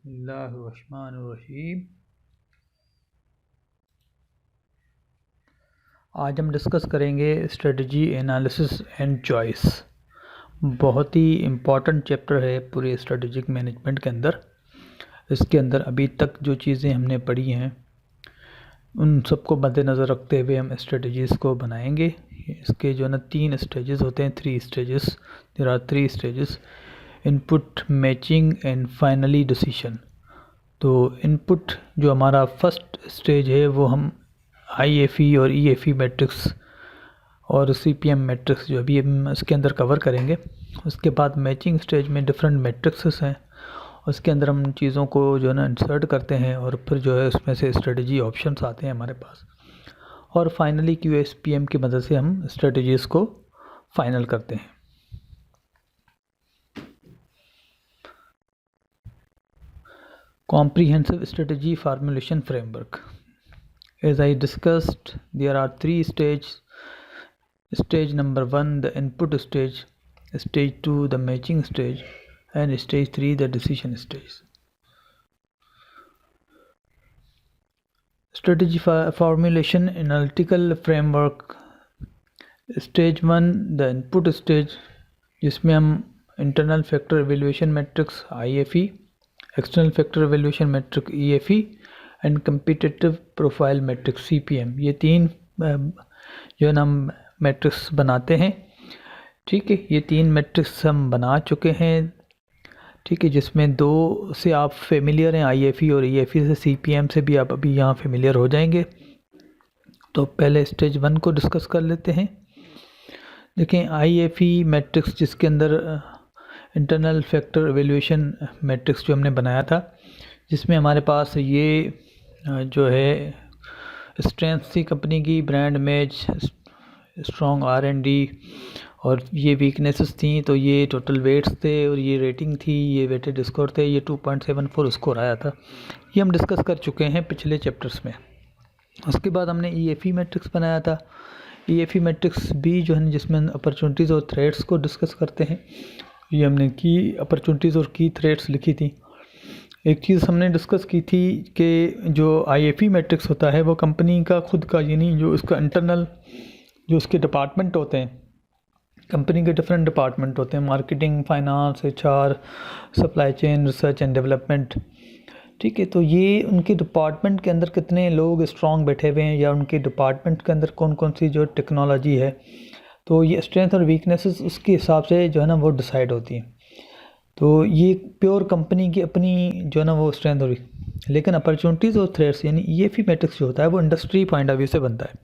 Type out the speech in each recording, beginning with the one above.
बिस्मिल्लाहिर्रहमानिर्रहीम। आज हम डिस्कस करेंगे स्ट्रेटजी एनालिसिस एंड चॉइस। बहुत ही इम्पॉर्टेंट चैप्टर है पूरे स्ट्रेटेजिक मैनेजमेंट के अंदर। इसके अंदर अभी तक जो चीज़ें हमने पढ़ी हैं उन सबको मद्देनज़र रखते हुए हम स्ट्रेटजीज़ को बनाएंगे। इसके जो है ना 3 स्टेजेस होते हैं, 3 stages. There are 3 stages: input, matching and finally decision. तो इनपुट जो हमारा फर्स्ट स्टेज है वो हम IFE और EFE मैट्रिक्स और CPM मैट्रिक्स जो अभी हम इसके अंदर कवर करेंगे। उसके बाद मैचिंग स्टेज में डिफरेंट मैट्रिक्सेस हैं, उसके अंदर हम चीज़ों को जो है ना इंसर्ट करते हैं और फिर जो है उसमें से स्ट्रेटजी ऑप्शंस आते हैं हमारे पास। और फाइनली QSPM की मदद से हम स्ट्रेटजीज़ को फाइनल करते हैं। Comprehensive strategy formulation framework. As I discussed, there are 3 stages. Stage number 1, the input stage; stage 2, the matching stage; and stage 3, the decision stage. Strategy formulation analytical framework. Stage 1, the input stage, जिसमें हम internal factor evaluation matrix IFE, external factor evaluation matrix EFE and competitive profile matrix CPM, ये 3 जो है ना हम matrix बनाते हैं। ठीक है, ये 3 मैट्रिक्स हम बना चुके हैं। ठीक है, जिसमें 2 से आप फेमिलियर हैं, IFE और EFE से। CPM से भी आप अभी यहाँ फेमिलियर हो जाएंगे। तो पहले स्टेज 1 को डिस्कस कर लेते हैं। देखें, IFE मैट्रिक्स जिसके अंदर इंटरनल फैक्टर एवेल्यूशन मैट्रिक्स जो हमने बनाया था, जिसमें हमारे पास ये जो है स्ट्रेंथ थी कंपनी की, ब्रांड इमेज, स्ट्रॉन्ग R&D, और ये वीकनेसेस थी। तो ये टोटल वेट्स थे और ये रेटिंग थी, ये वेटेड स्कोर थे, ये 2.74 स्कोर आया था। ये हम डिस्कस कर चुके हैं पिछले चैप्टर्स में। उसके बाद हमने EFE मैट्रिक्स बनाया था। EFE मैट्रिक्स भी जो है जिसमें अपॉर्चुनिटीज़ और थ्रेट्स को डिस्कस करते हैं। ये हमने की अपॉर्चुनिटीज़ और की थ्रेट्स लिखी थी। एक चीज़ हमने डिस्कस की थी कि जो IFE मैट्रिक्स होता है वो कंपनी का खुद का, यानी जो उसका इंटरनल जो उसके डिपार्टमेंट होते हैं, कंपनी के डिफरेंट डिपार्टमेंट होते हैं, marketing, finance, HR, supply chain, research and development. ठीक है, तो ये उनके डिपार्टमेंट के अंदर कितने लोग स्ट्रॉन्ग बैठे हुए हैं या उनके डिपार्टमेंट के अंदर कौन कौन सी जो टेक्नोलॉजी है, तो ये स्ट्रेंथ और वीकनेसेस उसके हिसाब से जो है ना वो डिसाइड होती है। तो ये प्योर कंपनी की अपनी जो है ना वो स्ट्रेंथ और लेकिन अपॉर्चुनिटीज़ और थ्रेट्स यानी EFE मैट्रिक्स जो होता है वो इंडस्ट्री पॉइंट ऑफ व्यू से बनता है।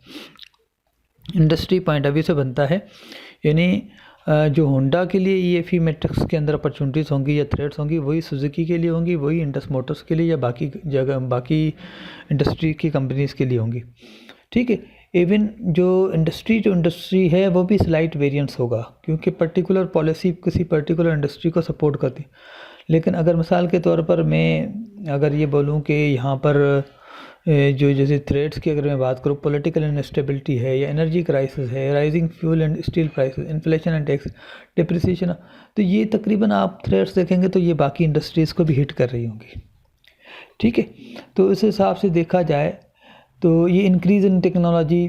इंडस्ट्री पॉइंट ऑफ व्यू से बनता है, यानी जो होंडा के लिए EFE मैट्रिक्स के अंदर अपॉर्चुनिटीज़ होंगी या थ्रेट्स होंगी, वही सुजुकी के लिए होंगी, वही इंडस मोटर्स के लिए या बाकी जगह बाकी इंडस्ट्री की कंपनीज़ के लिए होंगी। ठीक है, इवन जो इंडस्ट्री है वो भी स्लाइट वेरिएंस होगा, क्योंकि पर्टिकुलर पॉलिसी किसी पर्टिकुलर इंडस्ट्री को सपोर्ट करती। लेकिन अगर मिसाल के तौर पर मैं अगर ये बोलूँ कि यहाँ पर जो जैसे थ्रेट्स की अगर मैं बात करूँ, पॉलिटिकल इनस्टेबिलिटी है या एनर्जी क्राइसिस है, rising fuel and steel prices, inflation and tax, depreciation, तो ये तकरीबन आप थ्रेट्स देखेंगे तो ये बाकी इंडस्ट्रीज़ को भी हिट कर रही होंगी। ठीक है, तो इस हिसाब से देखा जाए तो ये इंक्रीज़ इन टेक्नोलॉजी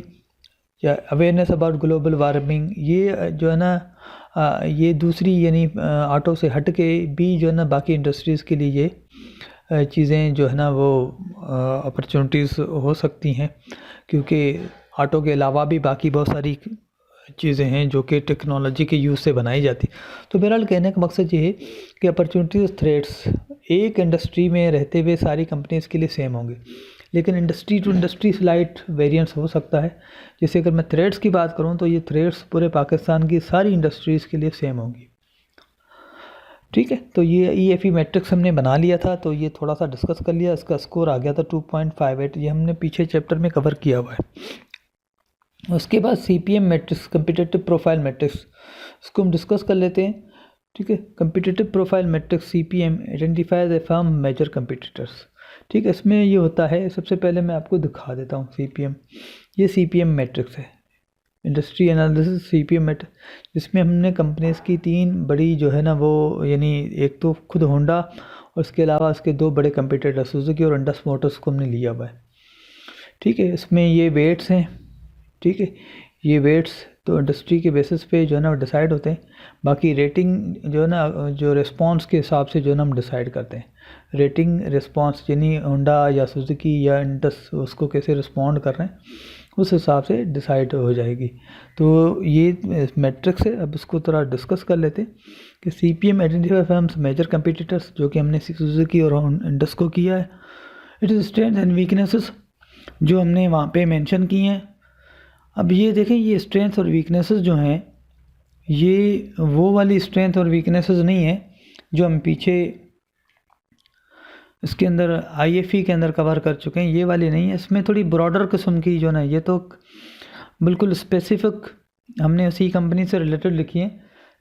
या अवेयरनेस अबाउट ग्लोबल वार्मिंग, ये जो है ना ये दूसरी यानी ऑटो से हट के भी जो है ना बाकी इंडस्ट्रीज़ के लिए ये चीज़ें जो है ना वो अपॉर्चुनिटीज़ हो सकती हैं, क्योंकि ऑटो के अलावा भी बाकी बहुत सारी चीज़ें हैं जो कि टेक्नोलॉजी के यूज़ से बनाई जाती। तो बहरहाल कहने का मकसद ये है कि अपॉर्चुनिटीज़ थ्रेट्स एक इंडस्ट्री में रहते हुए सारी कंपनीज़ के लिए सेम होंगे, लेकिन industry to industry slight variance हो सकता है। जैसे अगर मैं थ्रेड्स की बात करूं तो ये थ्रेड्स पूरे पाकिस्तान की सारी इंडस्ट्रीज़ के लिए सेम होंगी। ठीक है, तो ये EFE मैट्रिक्स हमने बना लिया था, तो ये थोड़ा सा डिस्कस कर लिया। इसका स्कोर आ गया था 2.58, ये हमने पीछे चैप्टर में कवर किया हुआ है। उसके बाद CPM matrix, competitive profile matrix, इसको हम डिस्कस कर लेते हैं। ठीक है, competitive profile matrix CPM identify the firm major competitors. ठीक है, इसमें ये होता है, सबसे पहले मैं आपको दिखा देता हूँ CPM। ये CPM मैट्रिक्स है, इंडस्ट्री एनालिसिस CPM मैट्रिक्स, जिसमें हमने कंपनीज़ की 3 बड़ी जो है ना वो, यानी एक तो खुद होंडा और उसके अलावा उसके 2 बड़े कंपटीटर सुजुकी और इंडस मोटर्स को हमने लिया हुआ है। ठीक है, इसमें ये वेट्स हैं। ठीक है, ये वेट्स तो इंडस्ट्री के बेसिस पे जो है ना डिसाइड होते हैं। बाकी रेटिंग जो है ना जो रिस्पांस के हिसाब से जो है ना हम डिसाइड करते हैं। रेटिंग रिस्पांस यानी होंडा या सुजुकी या इंडस उसको कैसे रिस्पॉन्ड कर रहे हैं उस हिसाब से डिसाइड हो जाएगी। तो ये मैट्रिक्स है। अब इसको थोड़ा डिस्कस कर लेते हैं कि CPM identify firms major competitors, जो कि हमने सुजुकी और इंडस को किया है। It is strength and weaknesses जो हमने वहाँ पे मेंशन किए हैं। अब ये देखें, ये स्ट्रेंथ और वीकनेसेस जो हैं ये वो वाली स्ट्रेंथ और वीकनेसेस नहीं है जो हम पीछे इसके अंदर IFE के अंदर कवर कर चुके हैं। ये वाली नहीं है, इसमें थोड़ी ब्रॉडर किस्म की जो ना, ये तो बिल्कुल स्पेसिफिक हमने उसी कंपनी से रिलेटेड लिखी है,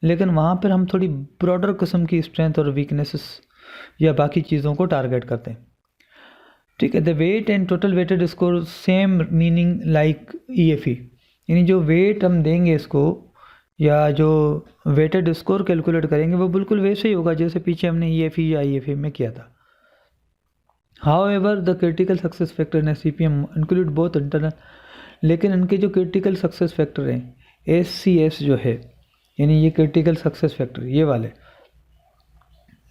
लेकिन वहाँ पर हम थोड़ी ब्रॉडर किस्म की स्ट्रेंथ और वीकनेसेस या बाकी चीज़ों को टारगेट करते हैं। ठीक है, the weight and total weighted score same meaning like EFE, यानी जो वेट हम देंगे इसको या जो वेटेड स्कोर कैलकुलेट करेंगे वो बिल्कुल वैसे ही होगा जैसे पीछे हमने EFE या IFA में किया था। However the critical success factor in CPM include both internal, लेकिन इनके जो क्रिटिकल सक्सेस फैक्टर हैं SCS जो है, यानी ये क्रिटिकल सक्सेस फैक्टर ये वाले,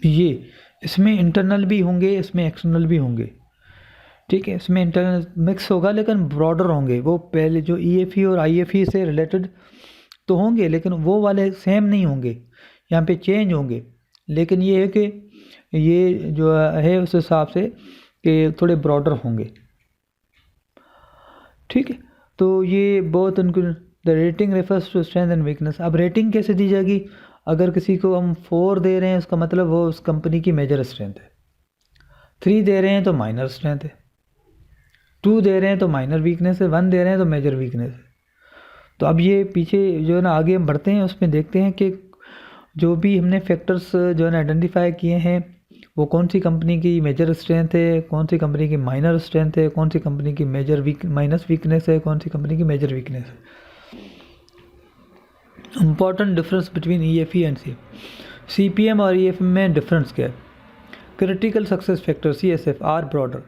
ये इसमें इंटरनल भी होंगे, इसमें एक्सटर्नल भी होंगे। ठीक है, इसमें इंटरनल मिक्स होगा लेकिन ब्रॉडर होंगे। वो पहले जो EFE और IFE से रिलेटेड तो होंगे लेकिन वो वाले सेम नहीं होंगे, यहाँ पे चेंज होंगे। लेकिन ये है कि ये जो है उस हिसाब से कि थोड़े ब्रॉडर होंगे। ठीक है, तो ये बहुत उनको the rating refers to strength and weakness. अब रेटिंग कैसे दी जाएगी? अगर किसी को हम 4 दे रहे हैं उसका मतलब वो उस कंपनी की मेजर स्ट्रेंथ है, 3 दे रहे हैं तो माइनर स्ट्रेंथ है, 2 दे रहे हैं तो माइनर वीकनेस है, 1 दे रहे हैं तो मेजर वीकनेस है। तो अब ये पीछे जो है ना आगे हम बढ़ते हैं, उसमें देखते हैं कि जो भी हमने फैक्टर्स जो है ना आइडेंटिफाई किए हैं वो कौन सी कंपनी की मेजर स्ट्रेंथ है, कौन सी कंपनी की माइनर स्ट्रेंथ है, कौन सी कंपनी की माइनस वीकनेस है, कौन सी कंपनी की मेजर वीकनेस है। Important difference between EFE and CPM और EFM में डिफरेंस क्या है? Critical success factor CSF are broader.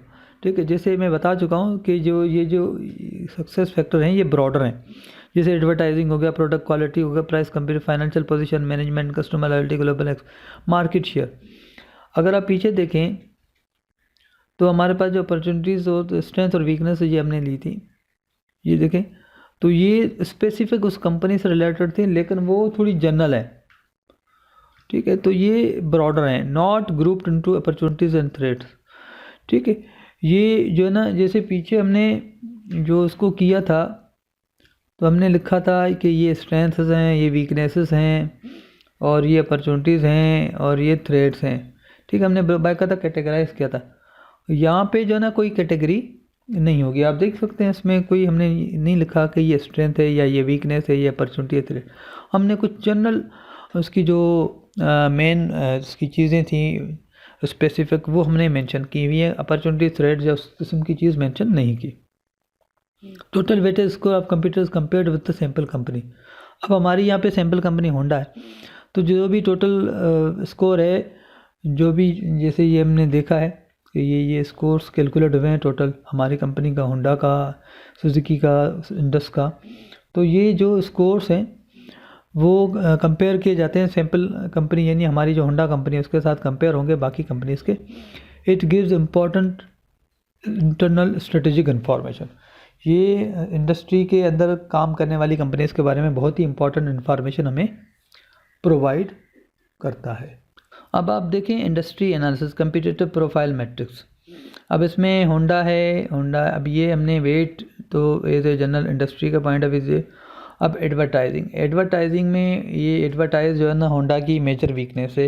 ठीक है, जैसे मैं बता चुका हूँ कि ये जो सक्सेस फैक्टर हैं ये ब्रॉडर हैं, जैसे एडवर्टाइजिंग हो गया, प्रोडक्ट क्वालिटी हो गया, price compare, financial position, management, customer loyalty, global market share. अगर आप पीछे देखें तो हमारे पास जो अपॉर्चुनिटीज़ और स्ट्रेंथ और वीकनेस ये हमने ली थी, ये देखें तो ये स्पेसिफिक उस कंपनी से रिलेटेड थी लेकिन वो थोड़ी जनरल है। ठीक है, तो ये ब्रॉडर हैं, not grouped into opportunities and threats. ठीक है, ये जो है ना जैसे पीछे हमने जो उसको किया था तो हमने लिखा था कि ये स्ट्रेंथ्स हैं, ये वीकनेसेस हैं, और ये अपॉर्चुनिटीज़ हैं, और ये थ्रेट्स हैं। ठीक है, हमने बाकायदा कैटेगराइज किया था। यहाँ पे जो है ना कोई कैटेगरी नहीं होगी, आप देख सकते हैं इसमें कोई हमने नहीं लिखा कि ये स्ट्रेंथ है या ये वीकनेस है, ये अपॉर्चुनिटी है, थ्रेट। हमने कुछ जनरल उसकी जो मेन उसकी चीज़ें थी स्पेसिफिक वो हमने मेंशन की हुई है, अपॉर्चुनिटी थ्रेड या उस किस्म की चीज़ मेंशन नहीं की। Total weightage score of computers compared with the sample company. अब हमारी यहाँ पे सैम्पल कंपनी होंडा है, तो जो भी टोटल स्कोर है, जो भी जैसे ये हमने देखा है कि ये स्कोर्स कैलकुलेट हुए हैं टोटल हमारी कंपनी का, होंडा का, सुजुकी का, इंडस का। तो ये जो स्कोर्स हैं वो कंपेयर किए जाते हैं सैम्पल कंपनी यानी हमारी जो होंडा कंपनी है उसके साथ कंपेयर होंगे बाकी कंपनीज़ के। It gives important internal strategic information. ये इंडस्ट्री के अंदर काम करने वाली कंपनीज़ के बारे में बहुत ही इंपॉर्टेंट इन्फॉर्मेशन हमें प्रोवाइड करता है। अब आप देखें industry analysis competitive profile matrix. अब इसमें होंडा है, होंडा अब ये हमने वेट तो एज ए जनरल इंडस्ट्री का पॉइंट ऑफ व्यू से। अब एडवर्टाइजिंग में ये एडवर्टाइज जो है ना होंडा की मेजर वीकनेस है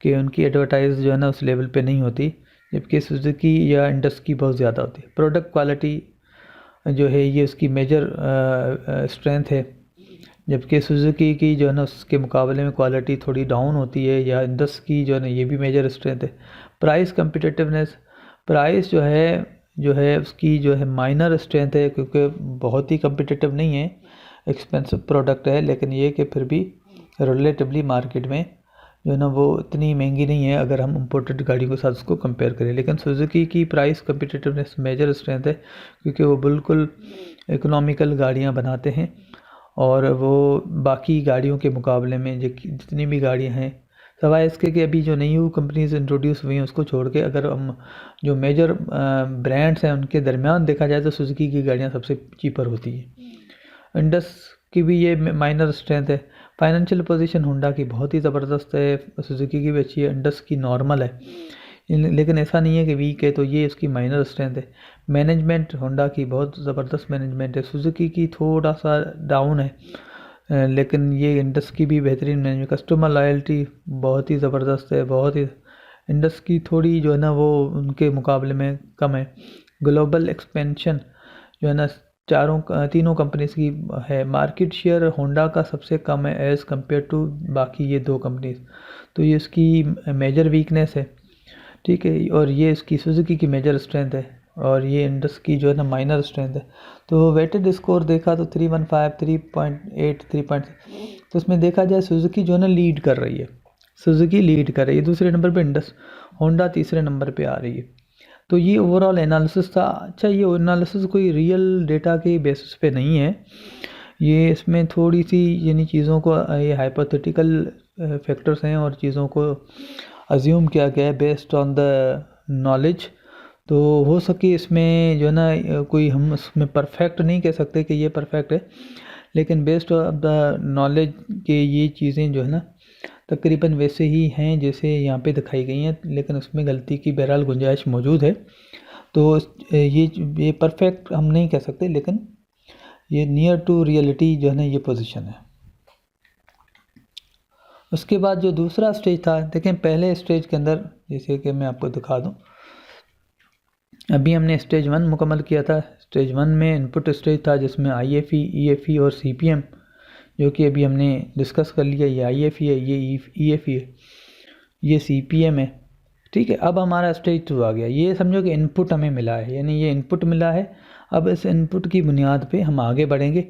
कि उनकी एडवर्टाइज जो है ना उस लेवल पे नहीं होती, जबकि सुजुकी या इंडस की बहुत ज़्यादा होती है। प्रोडक्ट क्वालिटी जो है ये उसकी मेजर स्ट्रेंथ है, जबकि सुजुकी की जो है ना उसके मुकाबले में क्वालिटी थोड़ी डाउन होती है, या इंडस की जो है ना ये भी मेजर स्ट्रेंथ है। प्राइस कम्पिटिटिवनेस, प्राइस जो है उसकी जो है माइनर स्ट्रेंथ है क्योंकि बहुत ही कम्पिटिटिव नहीं है, एक्सपेंसिव प्रोडक्ट है, लेकिन ये कि फिर भी रिलेटिवली मार्केट में जो है ना वो इतनी महंगी नहीं है अगर हम इम्पोर्टेड गाड़ियों के साथ उसको कंपेयर करें। लेकिन सुजुकी की प्राइस कम्पिटिटिवनेस मेजर स्ट्रेंथ है, क्योंकि वो बिल्कुल इकोनॉमिकल गाड़ियाँ बनाते हैं और वो बाकी गाड़ियों के मुकाबले में जितनी भी गाड़ियाँ हैं, सवाए इसके कि अभी जो नई कंपनीज इंट्रोड्यूस हुई हैं उसको छोड़ के अगर हम जो मेजर ब्रांड्स हैं उनके दरमियान देखा जाए तो सुजुकी की गाड़ियाँ सबसे चीपर होती है। इंडस की भी ये माइनर स्ट्रेंथ है। फाइनेंशियल पोजीशन होंडा की बहुत ही ज़बरदस्त है, सुजुकी की भी अच्छी है, इंडस की नॉर्मल है, लेकिन ऐसा नहीं है कि वीक है, तो ये उसकी माइनर स्ट्रेंथ है। मैनेजमेंट होंडा की बहुत ज़बरदस्त मैनेजमेंट है, सुजुकी की थोड़ा सा डाउन है, लेकिन ये इंडस की भी बेहतरीन मैनेजमेंट। कस्टमर लॉयल्टी बहुत ही ज़बरदस्त है, बहुत ही। इंडस की थोड़ी जो है ना वो उनके मुकाबले में कम है। ग्लोबल एक्सपेंशन जो है ना तीनों कंपनीज की है। मार्केट शेयर होंडा का सबसे कम है एज़ कम्पेयर टू बाकी ये दो कंपनीज, तो ये इसकी मेजर वीकनेस है, ठीक है। और ये इसकी सुजुकी की मेजर स्ट्रेंथ है और ये इंडस की जो है ना माइनर स्ट्रेंथ है। तो वेटेड स्कोर देखा तो 315, 3.8, 3. तो इसमें देखा जाए सुजुकी जो है ना लीड कर रही है, सुजुकी लीड कर रही है, दूसरे नंबर पे इंडस, होंडा तीसरे नंबर पे आ रही है। तो ये ओवरऑल एनालिसिस था। अच्छा, ये एनालिसिस कोई रियल डेटा के बेसिस पे नहीं है, ये इसमें थोड़ी सी यानी चीज़ों को ये हाइपोथेटिकल फैक्टर्स हैं और चीज़ों को अज्यूम किया गया है बेस्ड ऑन द नॉलेज। तो हो सके इसमें जो है ना कोई हम इसमें परफेक्ट नहीं कह सकते कि ये परफेक्ट है, लेकिन बेस्ड ऑफ द नॉलेज के ये चीज़ें जो है ना तकरीबन वैसे ही हैं जैसे यहाँ पे दिखाई गई हैं, लेकिन उसमें गलती की बहरहाल गुंजाइश मौजूद है। तो ये परफेक्ट हम नहीं कह सकते, लेकिन ये नियर टू रियलिटी जो है ना ये पोजीशन है। उसके बाद जो दूसरा स्टेज था, देखें पहले स्टेज के अंदर जैसे कि मैं आपको दिखा दूं, अभी हमने स्टेज 1 मुकम्मल किया था। स्टेज 1 में इनपुट स्टेज था जिसमें IFE, EFE और CPM, जो कि अभी हमने डिस्कस कर लिया। ये IFE है, ये EFE है, ये CPM है, ठीक है। अब हमारा स्टेज 2 आ गया। ये समझो कि इनपुट हमें मिला है, यानी ये इनपुट मिला है। अब इस इनपुट की बुनियाद पे हम आगे बढ़ेंगे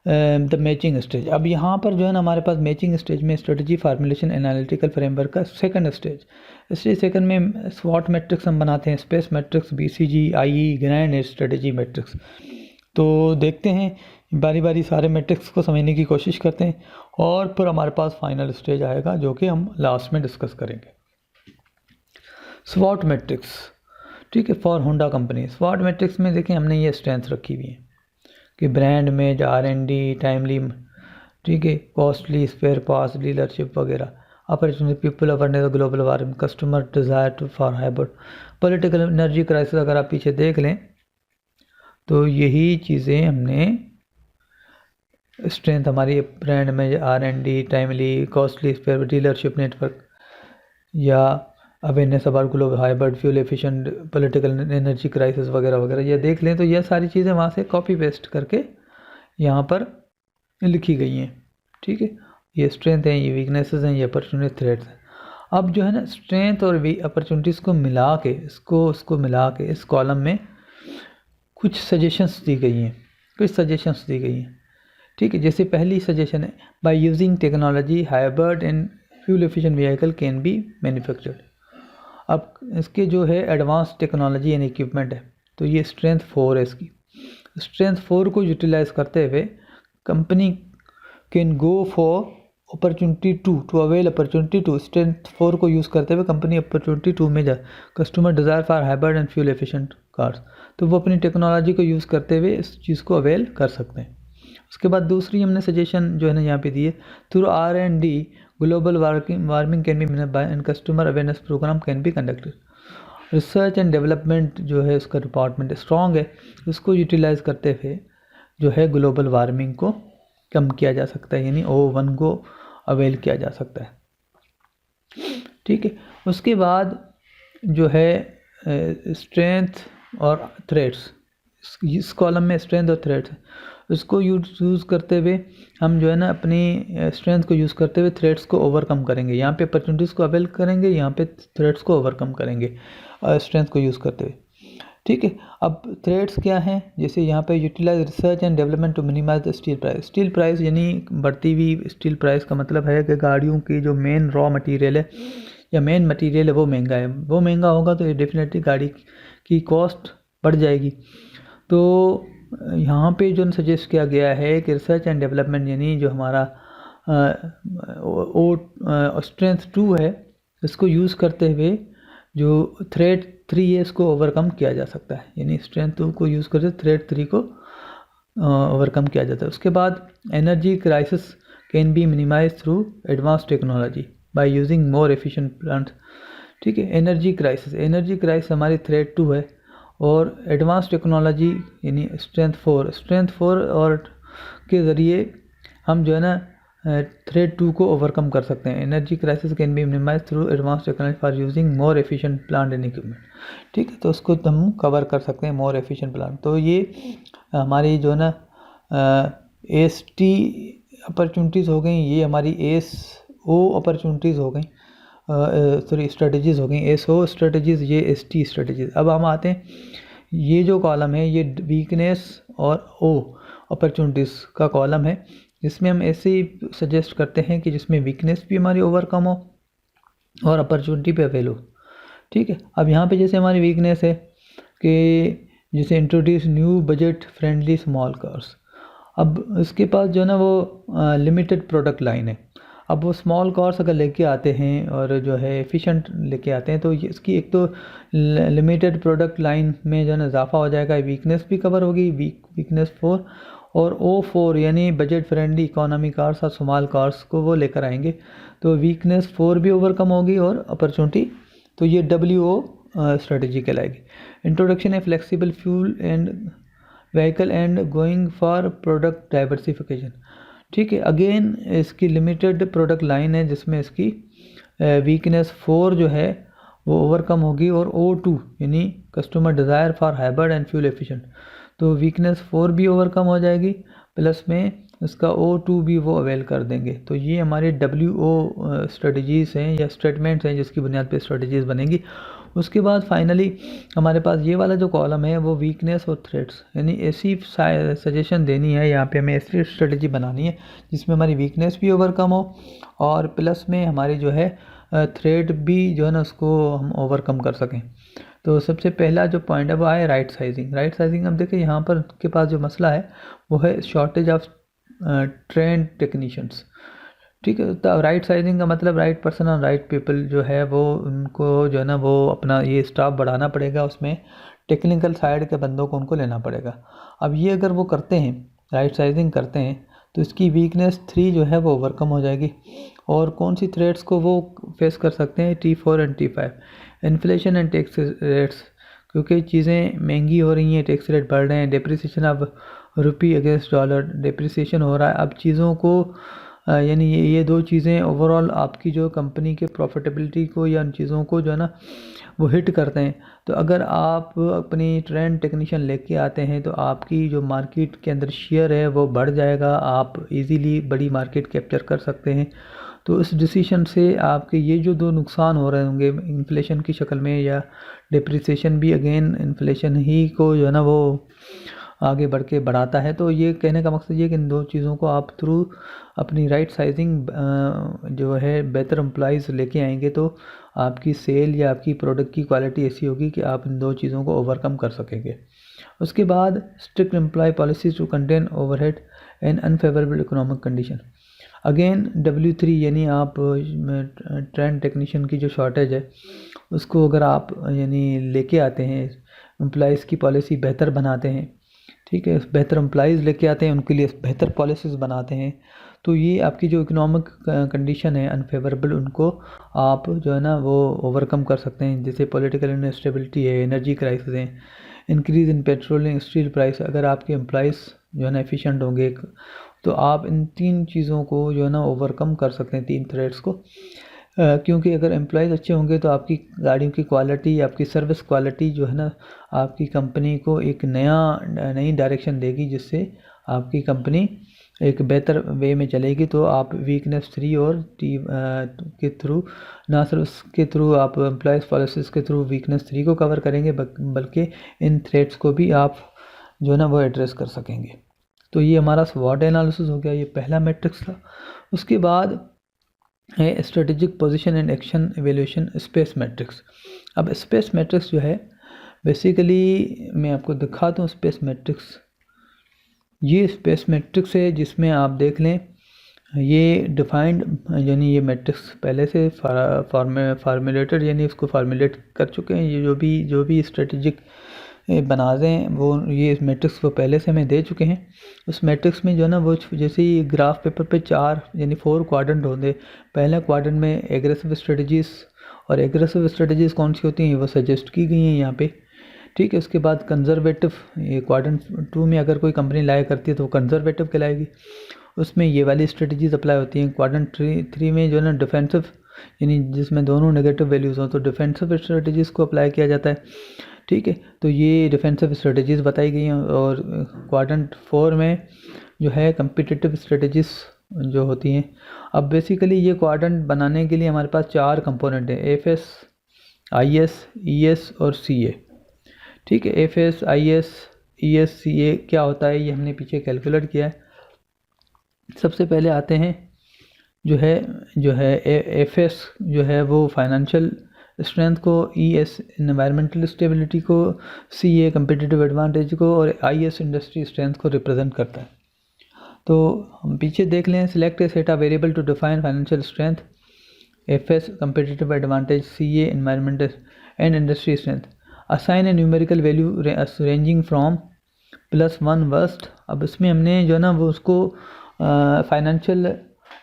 द मैचिंग स्टेज। अब यहाँ पर जो है ना हमारे पास मैचिंग स्टेज में स्ट्रेटजी फार्मुलेशन एनालिटिकल फ्रेमवर्क का सेकंड स्टेज, स्टेज सेकंड में स्वॉट मैट्रिक्स हम बनाते हैं, space matrix, BCG, IE, grand strategy matrix. तो देखते हैं बारी बारी सारे मैट्रिक्स को समझने की कोशिश करते हैं और फिर हमारे पास फाइनल स्टेज आएगा जो कि हम लास्ट में डिस्कस करेंगे। स्वॉट मैट्रिक्स, ठीक है, फॉर होंडा कंपनी। स्वॉट मैट्रिक्स में देखें हमने ये स्ट्रेंथ रखी हुई है कि ब्रांड में R&D, टाइमली, ठीक है, कॉस्टली, स्पेयर पार्ट्स, डीलरशिप वगैरह, opportunity, people awareness, global warming, customer desire to for hybrid, political, energy crisis. अगर आप पीछे देख लें तो यही चीज़ें हमने स्ट्रेंथ हमारी ब्रांड में R&D, timely, costly, spare, dealership network या awareness about global hybrid, fuel efficient, political, energy crisis वगैरह वगैरह, ये देख लें तो ये सारी चीज़ें वहाँ से कॉपी पेस्ट करके यहाँ पर लिखी गई हैं, ठीक है। ये स्ट्रेंथ हैं, ये वीकनेसेस हैं, ये अपॉर्चुनिटी, थ्रेट्स हैं। अब जो है ना स्ट्रेंथ और अपॉर्चुनिटीज़ को मिला के इसको मिला के इस कॉलम में कुछ सजेशंस दी गई हैं, ठीक है। जैसे पहली सजेशन है, by using technology hybrid and fuel efficient vehicle can be manufactured. अब इसके जो है एडवांस टेक्नोलॉजी एंड इक्विपमेंट है, तो ये स्ट्रेंथ 4 है इसकी। स्ट्रेंथ 4 को यूटिलाइज करते हुए company can go for opportunity to avail opportunity to. Strength 4 को यूज़ करते हुए कंपनी अपॉर्चुनिटी 2 में जा, customer desire for hybrid and fuel efficient cars, तो वो अपनी टेक्नोलॉजी को यूज़ करते हुए इस चीज़ को अवेल कर सकते हैं। उसके बाद दूसरी हमने सजेशन जो है ना यहाँ पे दी है, through R&D global warming can be and customer awareness programme can be conducted. Research and development जो है उसका डिपार्टमेंट स्ट्रॉन्ग है, उसको यूटिलाइज करते हुए जो है ग्लोबल वार्मिंग को कम किया जा सकता है, यानी O1 को अवेल किया जा सकता है, ठीक है। उसके बाद जो है स्ट्रेंथ और थ्रेट्स, इस कॉलम में स्ट्रेंथ और थ्रेट्स, उसको यूज़ करते हुए हम जो है ना अपनी स्ट्रेंथ को यूज़ करते हुए थ्रेट्स को ओवरकम करेंगे। यहाँ पे अपॉर्चुनिटीज़ को अवेल करेंगे, यहाँ पे थ्रेट्स को ओवरकम करेंगे स्ट्रेंथ को यूज़ करते हुए। ठीक है। अब थ्रेड्स क्या हैं, जैसे यहाँ पे utilise research and development to minimise the steel price. Steel price यानी बढ़ती हुई स्टील प्राइस का मतलब है कि गाड़ियों की जो मेन रॉ मटेरियल है या मेन मटेरियल है वो महंगा है, वो महंगा होगा तो ये डेफिनेटली गाड़ी की कॉस्ट बढ़ जाएगी। तो यहाँ पे जो सजेस्ट किया गया है कि रिसर्च एंड डेवलपमेंट यानी जो हमारा स्ट्रेंथ 2 है, इसको यूज़ करते हुए जो थ्रेड 3 है इसको ओवरकम किया जा सकता है, यानी स्ट्रेंथ 2 को यूज़ करके थ्रेड 3 को ओवरकम किया जाता है। उसके बाद energy crisis can be minimise through advance technology by using more efficient plants. ठीक है, एनर्जी क्राइसिस हमारी थ्रेड 2 है, और एडवांस टेक्नोलॉजी यानी स्ट्रेंथ 4 और के ज़रिए हम जो है ना थ्रेड 2 को ओवरकम कर सकते हैं। Energy crisis can be minimise through advance technology for using more efficient plant and equipment. ठीक है, तो उसको हम कवर कर सकते हैं, मोर एफिशिएंट प्लांट। तो ये हमारी जो है ना AST अपॉर्चुनिटीज़ हो गई, ये हमारी ASO अपॉर्चुनिटीज़ हो गई, सॉरी स्ट्रेटजीज़ हो गई, ASO स्ट्रेटजीज़, ये ST स्ट्रेटजीज़। अब हम आते हैं, ये जो कॉलम है ये वीकनेस और O अपॉर्चुनिटीज़ का कॉलम है, जिसमें हम ऐसे ही सजेस्ट करते हैं कि जिसमें वीकनेस भी हमारी ओवरकम हो और अपॉर्चुनिटी पे अवेल हो। ठीक है, अब यहाँ पे जैसे हमारी वीकनेस है कि जैसे introduce new budget friendly small cars. अब इसके पास जो है ना वो लिमिटेड प्रोडक्ट लाइन है। अब वो स्मॉल कार्स अगर लेके आते हैं और जो है एफिशिएंट लेके आते हैं तो इसकी एक तो लिमिटेड प्रोडक्ट लाइन में जो है ना इजाफा हो जाएगा, वीकनेस भी कवर होगी, वीकनेस 4, और O4 यानी बजट फ्रेंडली इकोनॉमी कार्स और स्मॉल कार्स को वो लेकर आएंगे, तो वीकनेस 4 भी ओवरकम होगी और अपॉर्चुनिटी, तो ये WO स्ट्रेटजी कहलाएगी। इंट्रोडक्शन है flexible fuel and vehicle and going for product diversification. ठीक है, अगेन इसकी लिमिटेड प्रोडक्ट लाइन है जिसमें इसकी वीकनेस 4 जो है वो ओवरकम होगी, और O2 यानी customer desire for hybrid and fuel efficient, तो वीकनेस 4 भी ओवरकम हो जाएगी, प्लस में इसका O2 भी वो अवेल कर देंगे। तो ये हमारे WO स्ट्रेटजीज़ हैं या स्टेटमेंट्स हैं जिसकी बुनियाद पे स्ट्रेटजीज़ बनेंगी। उसके बाद फाइनली हमारे पास ये वाला जो कॉलम है वो वीकनेस और थ्रेड्स, यानी ऐसी सजेशन देनी है, यहाँ पे हमें ऐसी स्ट्रेटजी बनानी है जिसमें हमारी वीकनेस भी ओवरकम हो और प्लस में हमारी जो है थ्रेड भी जो है ना उसको हम ओवरकम कर सकें। तो सबसे पहला जो पॉइंट है वो है राइट साइजिंग। अब देखिए यहाँ पर के पास जो मसला है वो है शॉर्टेज ऑफ ट्रेंड टेक्नीशियंस। ठीक है, तो राइट साइजिंग का मतलब राइट पर्सन और राइट पीपल जो है वो उनको जो है ना वो अपना ये स्टाफ बढ़ाना पड़ेगा, उसमें टेक्निकल साइड के बंदों को उनको लेना पड़ेगा। अब ये अगर वो करते हैं, राइट साइजिंग करते हैं, तो इसकी वीकनेस 3 जो है वो ओवरकम हो जाएगी। और कौन सी थ्रेड्स को वो फेस कर सकते हैं, T4 and T5। Inflation and tax rates, क्योंकि चीज़ें महंगी हो रही हैं, टैक्स रेट बढ़ रहे हैं, depreciation of rupee against dollar, depreciation हो रहा है। अब चीज़ों को यानी ये 2 चीज़ें ओवरऑल आपकी जो कंपनी के प्रॉफिटेबिलिटी को या उन चीज़ों को जो है ना वो हिट करते हैं। तो अगर आप अपनी ट्रेंड टेक्नीशियन लेके आते हैं तो आपकी जो मार्केट के अंदर शेयर है वो बढ़ जाएगा, आप इजीली बड़ी मार्केट कैप्चर कर सकते हैं। तो इस डिसीजन से आपके ये जो 2 नुकसान हो रहे होंगे इन्फ्लेशन की शक्ल में या डिप्रिसिएशन भी, अगेन इन्फ्लेशन ही को जो है ना वो आगे बढ़ के बढ़ाता है। तो ये कहने का मकसद ये कि इन 2 चीज़ों को आप थ्रू अपनी राइट साइजिंग जो है बेहतर एम्प्लॉइज़ लेके आएंगे तो आपकी सेल या आपकी प्रोडक्ट की क्वालिटी ऐसी होगी कि आप इन 2 चीज़ों को ओवरकम कर सकेंगे। उसके बाद strict employ policies to contain overhead and unfavourable economic condition. Again W3 यानी आप ट्रेंड टेक्नीशियन की जो शॉर्टेज है उसको अगर आप यानी लेके आते हैं, एम्प्लॉइज़ की पॉलिसी बेहतर बनाते हैं, ठीक है, बेहतर एम्प्लॉइज़ लेके आते हैं, उनके लिए बेहतर पॉलिसीज़ बनाते हैं, तो ये आपकी जो इकोनॉमिक कंडीशन है अनफेवरेबल, उनको आप जो है ना वो ओवरकम कर सकते हैं। जैसे पॉलिटिकल इनस्टेबिलिटी है, एनर्जी क्राइसिस है, increase in patrolling steel price. अगर आपके एम्प्लॉइज़ जो है ना एफिशिएंट होंगे तो आप इन 3 चीज़ों को जो है ना ओवरकम कर सकते हैं, 3 थ्रेड्स को, क्योंकि अगर एम्प्लॉइज़ अच्छे होंगे तो आपकी गाड़ियों की क्वालिटी, आपकी सर्विस क्वालिटी जो है ना आपकी कंपनी को एक नई डायरेक्शन देगी जिससे आपकी कंपनी एक बेहतर वे में चलेगी, तो आप वीकनेस 3 और टी के थ्रू, ना सिर्फ उसके थ्रू आप एम्प्लॉयज़ पॉलिसीज़ के थ्रू वीकनेस 3 को कवर करेंगे, बल्कि इन थ्रेट्स को भी आप जो है ना वो एड्रेस कर सकेंगे। तो ये हमारा स्वॉट एनालिसिस हो गया, ये पहला मैट्रिक्स था। उसके बाद है strategic position and action evaluation space matrix. अब स्पेस मैट्रिक्स जो है बेसिकली मैं आपको दिखाता हूँ स्पेस मैट्रिक्स। ये स्पेस मैट्रिक्स है जिसमें आप देख लें ये डिफाइंड, यानी ये मैट्रिक्स पहले से फार्मूलेटेड, यानी उसको फार्मूलेट कर चुके हैं। ये जो भी स्ट्रेटेजिक बना रहे हैं वो ये इस मैट्रिक्स को पहले से हमें दे चुके हैं। उस मैट्रिक्स में जो है ना वो जैसे ही ग्राफ पेपर पे 4 यानी 4 क्वाड्रेंट होंगे। पहले क्वाड्रेंट में एग्रेसिव स्ट्रेटजीज़, और एग्रेसिव स्ट्रेटजीज़ कौन सी होती हैं वो सजेस्ट की गई हैं यहाँ पे, ठीक है। उसके बाद कंजर्वेटिव, ये क्वाड्रेंट 2 में अगर कोई कंपनी लाया करती है तो वो कंजर्वेटिव कहलाएगी, उसमें ये वाली स्ट्रेटजीज़ अप्लाई होती हैं। क्वाड्रेंट 3 में जो है ना डिफेंसिव, यानी जिसमें दोनों नेगेटिव वैल्यूज़ हों तो डिफेंसिव स्ट्रेटजीज़ को अप्लाई किया जाता है, ठीक है। तो ये डिफेंसिव स्ट्रेटजीज़ बताई गई हैं। और क्वाड्रेंट 4 में जो है कम्पिटिटिव स्ट्रेटजीज़ जो होती हैं। अब बेसिकली ये क्वाड्रेंट बनाने के लिए हमारे पास 4 कंपोनेंट हैं, एफएस, आईएस, ईएस और सीए, ठीक है। एफएस, आईएस, ईएस, सीए क्या होता है ये हमने पीछे कैलकुलेट किया है। सबसे पहले आते हैं जो है एफएस जो है वो फाइनेंशियल स्ट्रेंथ को, ईएस एनवायरमेंटल स्टेबिलिटी को, सीए कम्पिटिटिव एडवांटेज को, और आईएस इंडस्ट्री स्ट्रेंथ को रिप्रेजेंट करता है। तो हम पीछे देख लें, select a set of variable to define financial strength, FS competitive advantage, CA environmental and industry strength, assign a numerical value ranging from +1 worst. अब इसमें हमने जो है ना वो उसको फाइनेंशियल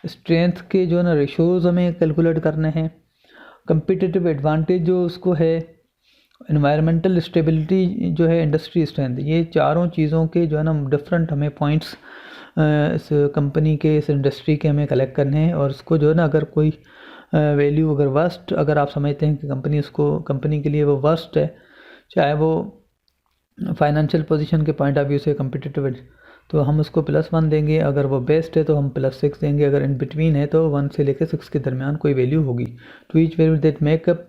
स्ट्रेंथ के जो है ना रेशोज़ हमें कैलकुलेट करने हैं। कम्पिटिटिव एडवांटेज जो उसको है, एनवायरमेंटल स्टेबिलिटी जो है, इंडस्ट्री स्ट्रेंथ, ये चारों चीज़ों के जो है ना डिफरेंट हमें पॉइंट्स इस कंपनी के, इस इंडस्ट्री के हमें कलेक्ट करने हैं। और उसको जो है ना अगर कोई वैल्यू अगर वर्स्ट अगर आप समझते हैं कि कंपनी के लिए वो वर्स्ट है, चाहे वो फाइनेंशियल पोजीशन के पॉइंट ऑफ व्यू से कम्पिटिटिव, तो हम उसको +1 देंगे। अगर वो बेस्ट है तो हम +6 देंगे। अगर इन बिटवीन है तो 1 से लेकर 6 के दरमियान कोई वैल्यू होगी। To each value that make up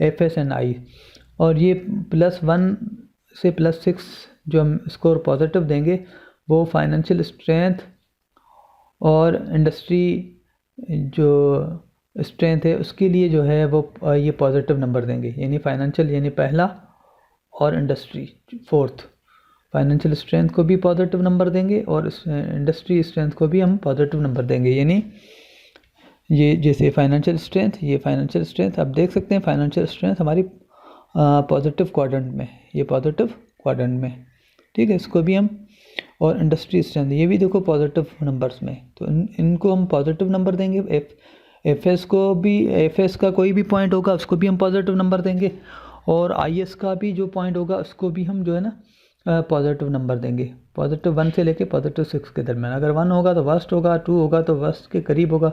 FS and I. और ये +1 से +6 जो हम स्कोर पॉजिटिव देंगे वो फाइनेंशियल स्ट्रेंथ और इंडस्ट्री जो स्ट्रेंथ है उसके लिए जो है वो ये पॉजिटिव नंबर देंगे, यानी फाइनेंशियल यानी पहला और इंडस्ट्री 4th। फाइनेंशियल स्ट्रेंथ को भी पॉजिटिव नंबर देंगे और इंडस्ट्री स्ट्रेंथ को भी हम पॉजिटिव नंबर देंगे। यानी ये जैसे फाइनेंशियल स्ट्रेंथ आप देख सकते हैं, फाइनेंशियल स्ट्रेंथ हमारी पॉजिटिव क्वाड्रेंट में, ये पॉजिटिव क्वाड्रेंट में, ठीक है। इसको भी हम, और इंडस्ट्री स्ट्रेंथ ये भी देखो पॉजिटिव नंबर्स में, तो इनको हम पॉजिटिव नंबर देंगे। एफएस को भी, एफएस का कोई भी पॉइंट होगा उसको भी हम पॉजिटिव नंबर देंगे, और आईएस का भी जो पॉइंट होगा उसको भी हम जो है ना पॉजिटिव नंबर देंगे, +1 से लेके +6 के दरमियान। अगर 1 होगा तो वर्स्ट होगा, 2 होगा तो वर्स्ट के करीब होगा,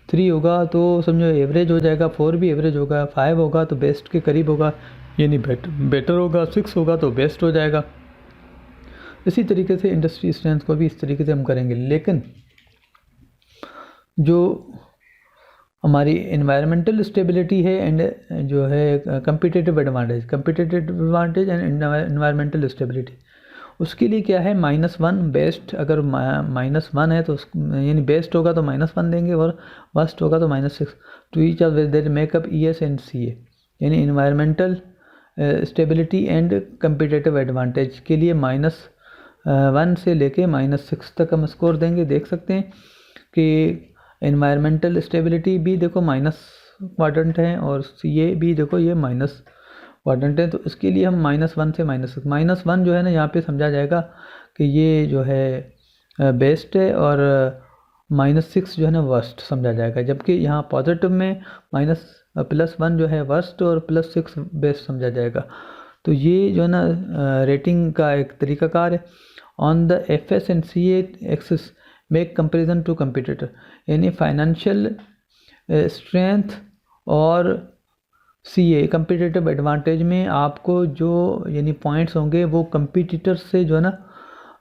3 होगा तो समझो एवरेज हो जाएगा, 4 भी एवरेज होगा, 5 होगा तो बेस्ट के करीब होगा यानी बेटर होगा, 6 होगा तो बेस्ट हो जाएगा। इसी तरीके से इंडस्ट्री स्ट्रेंथ को भी इस तरीके से हम करेंगे। लेकिन जो हमारी इन्वायरमेंटल स्टेबिलिटी है एंड जो है competitive advantage and environmental stability, उसके लिए क्या है -1 बेस्ट। अगर -1 है तो यानी बेस्ट होगा तो -1 देंगे और वर्स्ट होगा तो -6। To each of that makeup ES and CA, यानी environmental stability and competitive advantage के लिए -1 से लेके -6 तक हम स्कोर देंगे। देख सकते हैं कि इन्वायरमेंटल स्टेबिलिटी भी देखो माइनस क्वाड्रेंट है और सीए भी देखो ये माइनस क्वाड्रेंट है, तो इसके लिए हम -1 से -6, -1 जो है ना यहाँ पे समझा जाएगा कि ये जो है बेस्ट है और -6 जो है ना वर्स्ट समझा जाएगा, जबकि यहाँ पॉजिटिव में +1 जो है वर्स्ट और +6 बेस्ट समझा जाएगा। तो ये जो है ना रेटिंग का एक तरीकाकार है। On the FS and CA axis make comparison to competitor, यानी फाइनेंशियल स्ट्रेंथ और सीए कम्पिटिटिव एडवांटेज में आपको जो यानी पॉइंट्स होंगे वो कंपटीटर से जो है ना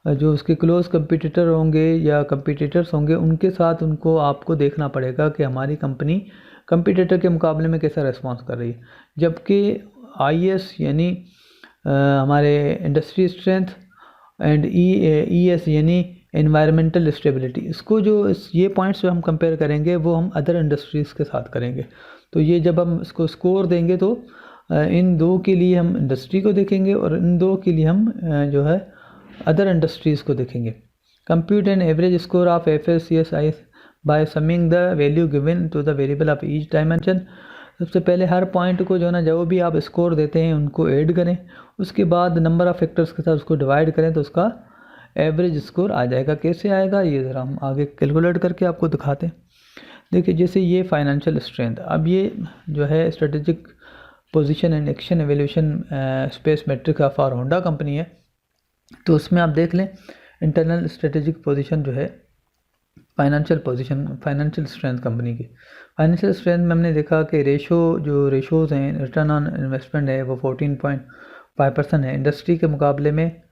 जो उसके क्लोज कंपटीटर होंगे या कंपटीटर्स होंगे उनके साथ उनको आपको देखना पड़ेगा कि हमारी कंपनी कंपटीटर के मुकाबले में कैसा रिस्पॉन्स कर रही है। जबकि IS यानी हमारे इंडस्ट्री स्ट्रेंथ एंड ES यानी एनवायरमेंटल स्टेबिलिटी, इसको जो ये पॉइंट्स जो हम कंपेयर करेंगे वो हम अदर इंडस्ट्रीज़ के साथ करेंगे। तो ये जब हम इसको स्कोर देंगे तो इन दो के लिए हम इंडस्ट्री को देखेंगे और इन दो के लिए हम जो है अदर इंडस्ट्रीज़ को देखेंगे। Compute an average score of FSCSI by summing the value given to the variable of each dimension. सबसे पहले हर पॉइंट को जो है ना, जो भी आप स्कोर देते हैं उनको ऐड करें, उसके बाद नंबर ऑफ़ फैक्टर्स के साथ उसको डिवाइड करें तो उसका एवरेज स्कोर आ जाएगा। कैसे आएगा ये ज़रा हम आगे कैलकुलेट करके आपको दिखाते हैं। देखिए जैसे ये फाइनेंशियल स्ट्रेंथ, अब ये जो है strategic position and action evaluation space matrix of our Honda company है। तो उसमें आप देख लें इंटरनल स्ट्रेटेजिक पोजीशन जो है financial position, financial strength company की। फाइनेंशियल स्ट्रेंथ में हमने देखा कि जो रेशोज़ हैं, रिटर्न ऑन इन्वेस्टमेंट है वो 14.5% है, इंडस्ट्री के मुकाबले में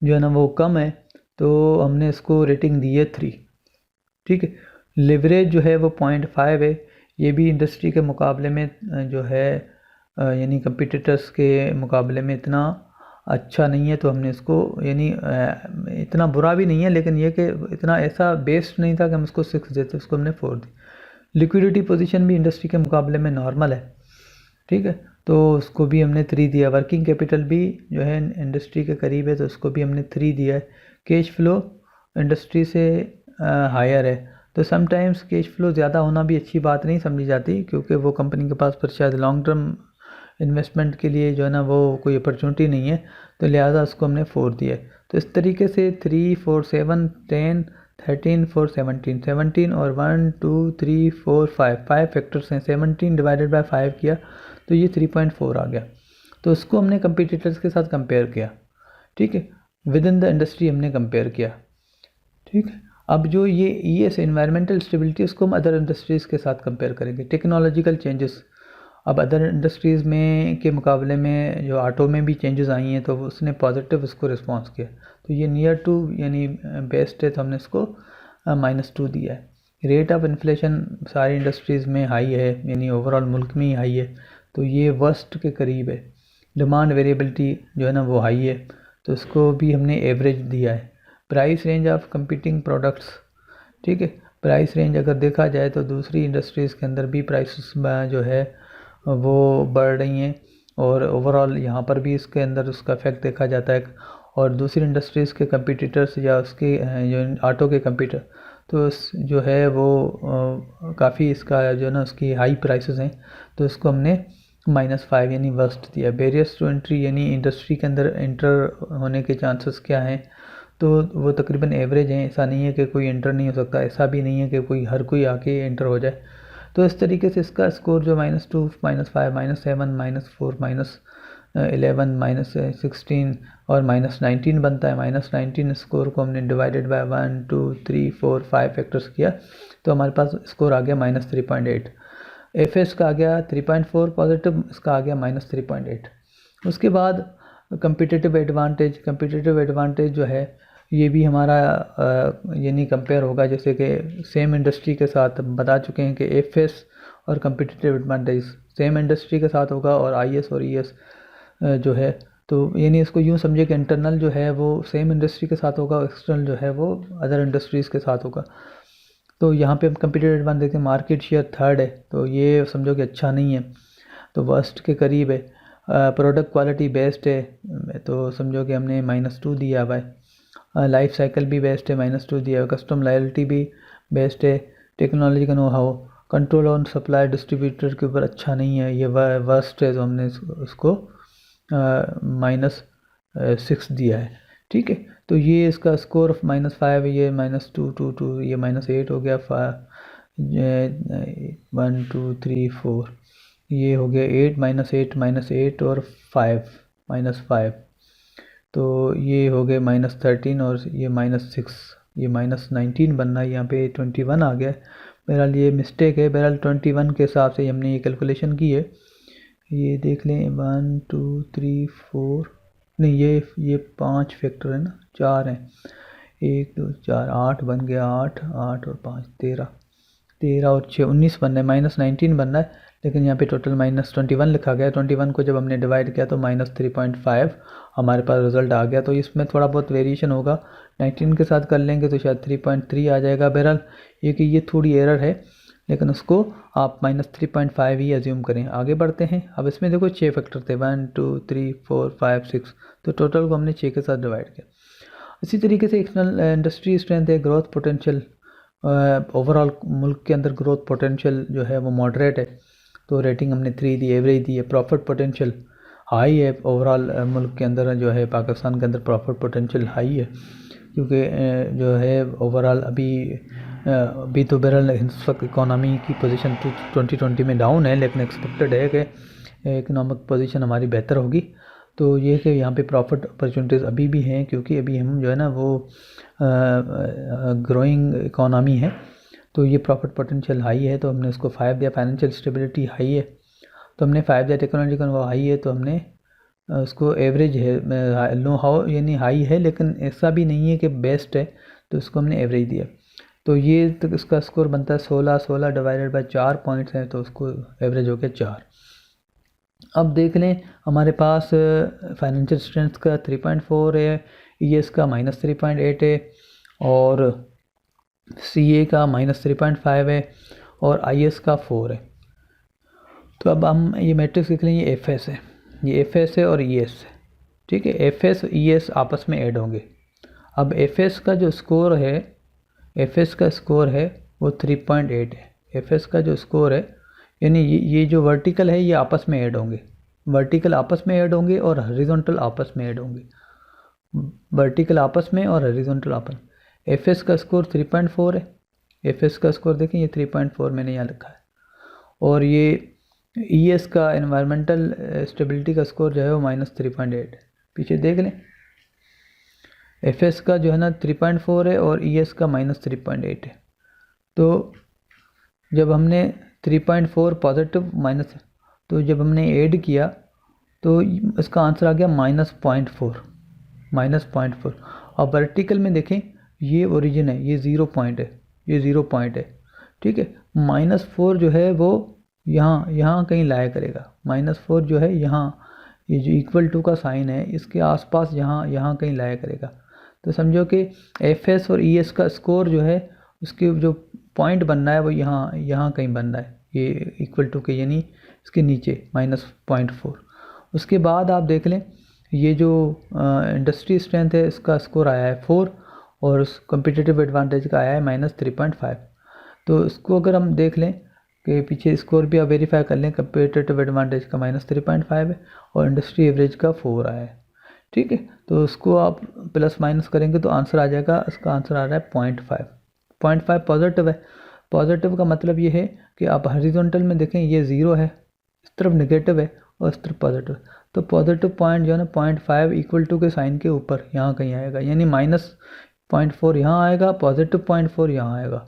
जो है ना वो कम है, तो हमने इसको रेटिंग दी है 3। ठीक है। लिवरेज जो है वो 0.5 है, ये भी इंडस्ट्री के मुकाबले में जो है यानी कंपटीटर्स के मुकाबले में इतना अच्छा नहीं है, तो हमने इसको यानी इतना बुरा भी नहीं है लेकिन ये कि इतना ऐसा बेस्ट नहीं था कि हम इसको 6 देते, उसको हमने 4 दी। लिक्विडिटी पोजीशन भी इंडस्ट्री के मुकाबले में नॉर्मल है। ठीक है, तो उसको भी हमने 3 दिया। वर्किंग कैपिटल भी जो है इंडस्ट्री के करीब है, तो उसको भी हमने 3 दिया है। कैश फ्लो इंडस्ट्री से हायर है, तो समटाइम्स कैश फ्लो ज़्यादा होना भी अच्छी बात नहीं समझी जाती, क्योंकि वो कंपनी के पास फिर शायद लॉन्ग टर्म इन्वेस्टमेंट के लिए जो है ना वो कोई अपॉर्चुनिटी नहीं है, तो लिहाजा उसको हमने 4 दिया है। तो इस तरीके से 3, 4, 7, 10, 13, 4, 17 और 1, 2, 3, 4, 5 फैक्टर्स हैं। 17 डिवाइडेड बाय 5 किया तो ये 3.4 आ गया। तो उसको हमने कंपटीटर्स के साथ कंपेयर किया। ठीक है, विद इन द इंडस्ट्री हमने कंपेयर किया। ठीक है, अब जो ये ES एनवायरमेंटल स्टेबिलिटी, उसको हम अदर इंडस्ट्रीज़ के साथ कंपेयर करेंगे। टेक्नोलॉजिकल चेंजेस, अब अदर इंडस्ट्रीज़ में के मुकाबले में जो ऑटो में भी चेंजेस आई हैं तो उसने पॉजिटिव उसको रिस्पॉन्स किया, तो ये नियर टू यानी बेस्ट है, तो हमने इसको -2 दिया है। रेट ऑफ इन्फ्लेशन सारी इंडस्ट्रीज़ में हाई है, यानी ओवरऑल मुल्क में ही हाई है, तो ये वर्स्ट के करीब है। डिमांड वेरिएबिलिटी जो है ना वो हाई है, तो इसको भी हमने एवरेज दिया है। Price range of competing products, ठीक है, प्राइस रेंज अगर देखा जाए तो दूसरी इंडस्ट्रीज़ के अंदर भी प्राइसेस जो है वो बढ़ रही हैं, और ओवरऑल यहाँ पर भी इसके अंदर उसका इफेक्ट देखा जाता है। और दूसरी इंडस्ट्रीज़ के कंपटीटर्स या उसके जो ऑटो के कंपीटर, तो जो है वो काफ़ी इसका जो है ना उसकी हाई प्राइसेस हैं, तो इसको हमने -5 यानी वर्स्ट दिया। बैरियर्स टू एंट्री यानी इंडस्ट्री के अंदर एंटर होने के चांसेस क्या हैं, तो वो तकरीबन एवरेज हैं। ऐसा नहीं है कि कोई एंटर नहीं हो सकता, ऐसा भी नहीं है कि हर कोई आके एंटर हो जाए। तो इस तरीके से इसका स्कोर जो -2, -5, -7, -4, -11, -16 और -19 बनता है। -19 स्कोर को हमने डिवाइडेड बाय 1, 2, 3, 4, 5 फैक्टर्स किया, तो हमारे पास स्कोर आ गया -3.8। FS का आ गया 3.4 पॉजिटिव, इसका आ गया -3.8। उसके बाद कंपिटिटिव एडवांटेज जो है ये भी हमारा यानी कंपेयर होगा, जैसे कि सेम इंडस्ट्री के साथ बता चुके हैं कि FS और कंपिटिटिव एडवांटेज सेम इंडस्ट्री के साथ होगा, और IS और ES जो है, तो यानी इसको यूँ समझे कि इंटरनल जो है वो सेम इंडस्ट्री के साथ होगा, एक्सटर्नल जो है वो अदर इंडस्ट्रीज़ के साथ होगा। तो यहाँ पे हम कंपिटिटिव एडवांटेज देखते हैं, मार्केट शेयर 3rd है, तो ये समझो कि अच्छा नहीं है, तो वर्स्ट के करीब है। प्रोडक्ट क्वालिटी बेस्ट है, तो समझो कि हमने -2 दिया हुआ है। लाइफ साइकिल भी बेस्ट है, -2 दिया है। कस्टम लॉयल्टी भी बेस्ट है। टेक्नोलॉजी का know how, control on supply distributor के ऊपर अच्छा नहीं है, ये वर्स्ट है, तो हमने उसको -6 दिया है। ठीक है, तो ये इसका स्कोर ऑफ -5 है, ये -2, 2, 2, ये -8 हो गया। 1, 2, 3, 4 ये हो गया 8 -8 और 5 तो ये हो गए -13 और ये -6, ये -19 बनना है, यहाँ पे 21 आ गया। बहरहाल ये मिस्टेक है, बहरहाल 21 के हिसाब से हमने ये कैलकुलेशन की है। ये देख लें 1, 2, 3, 4 नहीं, ये 5 फैक्टर है ना, 4 हैं, 1 2 4 8 बन गया, 8 8 और 5 13, 13 और 6 19 बन रहा है, -19 बन रहा है, लेकिन यहाँ पे टोटल -21 लिखा गया है। 21 को जब हमने डिवाइड किया तो -3.5 हमारे पास रिजल्ट आ गया। तो इसमें थोड़ा बहुत वेरिएशन होगा, 19 के साथ कर लेंगे तो शायद 3.3 आ जाएगा। बहरहाल ये थोड़ी एरर है, लेकिन उसको आप -3.5 ही एज्यूम करें। आगे बढ़ते हैं। अब इसमें देखो 6 फैक्टर थे, 1 2 3 4 5 6, तो टोटल को हमने 6 के साथ डिवाइड किया। इसी तरीके से एक्सटर्नल इंडस्ट्री स्ट्रेंथ है, ग्रोथ पोटेंशियल, ओवरऑल मुल्क के अंदर ग्रोथ पोटेंशियल जो है वो मॉडरेट है, तो रेटिंग हमने 3 दी, एवरेज दी है। प्रॉफिट पोटेंशियल हाई है, ओवरऑल मुल्क के अंदर जो है, पाकिस्तान के अंदर प्रॉफिट पोटेंशियल हाई है, क्योंकि जो है ओवरऑल अभी तो बहरहाल इस वक्त इकोनॉमी की पोजीशन 2020 में डाउन है, लेकिन एक्सपेक्टेड है कि इकोनॉमिक पोजीशन हमारी बेहतर होगी। तो ये कि यहाँ पे प्रॉफिट अपॉर्चुनिटीज़ अभी भी हैं, क्योंकि अभी हम जो है ना वो ग्रोइंग इकोनॉमी है, तो ये प्रॉफिट पोटेंशियल हाई है, तो हमने उसको 5 दिया। फाइनेंशियल स्टेबिलिटी हाई है तो हमने 5 दिया। टेक्नोलॉजिकल वो हाई है तो हमने उसको एवरेज है, लो हाउ यानी हाई है, लेकिन ऐसा भी नहीं है कि बेस्ट है, तो उसको हमने एवरेज दिया। तो ये तो इसका स्कोर बनता है 16, 16 डिवाइडेड बाय 4 पॉइंट्स हैं, तो उसको एवरेज हो गया 4। अब देख लें, हमारे पास फाइनेंशियल स्ट्रेंथ का 3.4 है, ES का -3.8 है, और CA का -3.5 है, और IS का 4 है। तो अब हम ये मैट्रिक्स देख लें, ये FS है, ये FS है और ES है, ठीक है। FS और ES आपस में ऐड होंगे। अब FS का जो स्कोर है, FS का स्कोर है वो 3.8 है। FS का जो स्कोर है, यानी ये जो वर्टिकल है ये आपस में ऐड होंगे, वर्टिकल आपस में ऐड होंगे और हॉरिजॉन्टल आपस में ऐड होंगे, वर्टिकल आपस में और हॉरिजॉन्टल आपस में। FS का स्कोर 3.4 है, FS का स्कोर देखें, ये 3.4 मैंने यहाँ लिखा है, और ये ES का एनवायरमेंटल स्टेबिलिटी का स्कोर जो है वो -3.8 है। पीछे देख लें, FS का जो है ना 3.4 है और ES का -3.8 है। तो जब हमने 3.4 पॉजिटिव माइनस, तो जब हमने ऐड किया तो इसका आंसर आ गया -0.4। और वर्टिकल में देखें, ये ओरिजिन है, ये 0 पॉइंट है, ये 0 पॉइंट है, ठीक है। -4 जो है वो यहाँ कहीं लाया करेगा, -4 जो है यहाँ, ये जो इक्वल टू का साइन है इसके आसपास यहाँ कहीं लाया करेगा। तो समझो कि FS और ES का स्कोर जो है, उसके जो पॉइंट बनना है वो यहाँ कहीं बन रहा है, ये इक्वल टू के यानी इसके नीचे -0.4। उसके बाद आप देख लें, ये जो इंडस्ट्री स्ट्रेंथ है इसका स्कोर आया है 4, और उस कम्पिटिटिव एडवांटेज का आया है -3.5। तो इसको अगर हम देख लें कि पीछे स्कोर भी आप वेरीफाई कर लें, कम्पिटिटिव एडवांटेज का -3.5 है और इंडस्ट्री एवरेज का 4 आया है, ठीक है। तो उसको आप प्लस माइनस करेंगे तो आंसर आ जाएगा, इसका आंसर आ रहा है 0.5 पॉजिटिव है। पॉजिटिव का मतलब ये है कि आप हॉरिजॉन्टल में देखें, ये 0 है, इस तरफ नेगेटिव है और इस तरफ पॉजिटिव। तो पॉजिटिव पॉइंट जो है ना 0.5 इक्वल टू के साइन के ऊपर यहाँ कहीं आएगा, यानी -0.4 यहाँ आएगा, पॉजिटिव 0.4 यहाँ आएगा।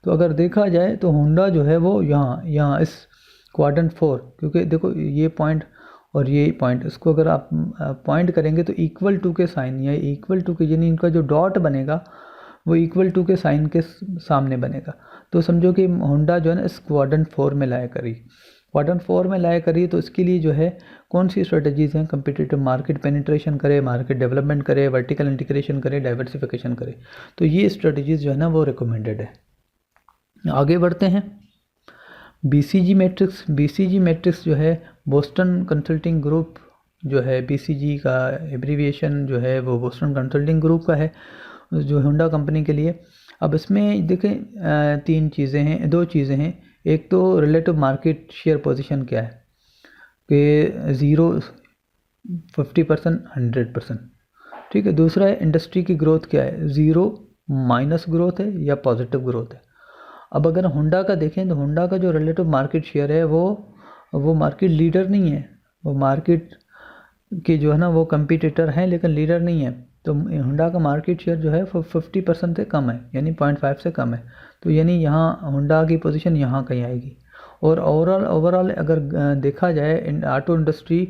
तो अगर देखा जाए तो होंडा जो है वो यहाँ इस क्वाड्रेंट 4, क्योंकि देखो ये पॉइंट और ये पॉइंट, इसको अगर आप पॉइंट करेंगे तो इक्वल टू के साइन, या इक्वल टू के यानी इनका जो डॉट बनेगा वो इक्वल टू के साइन के सामने बनेगा। तो समझो कि होंडा जो है ना इस क्वाड्रेंट 4 में लाया करी, क्वाड्रेंट 4 में लाया करी, तो इसके लिए जो है कौन सी स्ट्रेटजीज़ हैं, कम्पिटिटिव मार्केट पेनिट्रेशन करे, मार्केट डेवलपमेंट करे, वर्टिकल इंटीग्रेशन करे, डाइवर्सिफिकेशन करे। तो ये स्ट्रेटजीज़ जो है ना वो रिकमेंडेड है। आगे बढ़ते हैं। BCG मैट्रिक्स जो है बोस्टन कंसल्टिंग ग्रुप जो है, BCG का एब्रीविएशन जो है वो बोस्टन कंसल्टिंग ग्रुप का है, जो होंडा कंपनी के लिए। अब इसमें देखें 2 चीज़ें हैं। एक तो रिलेटिव मार्केट शेयर पोजीशन क्या है कि 0, 50%, 100%, ठीक है। दूसरा है इंडस्ट्री की ग्रोथ क्या है, 0 माइनस ग्रोथ है या पॉजिटिव ग्रोथ है। अब अगर होंडा का देखें तो होंडा का जो रिलेटिव मार्केट शेयर है वो मार्केट लीडर नहीं है, वो मार्केट के जो है ना वो कंपटीटर हैं लेकिन लीडर नहीं है। तो होंडा का मार्केट शेयर जो है 50% से कम है, यानी 0.5 से कम है। तो यानी यहाँ होंडा की पोजीशन यहाँ कहीं आएगी। और ओवरऑल अगर देखा जाए ऑटो इंडस्ट्री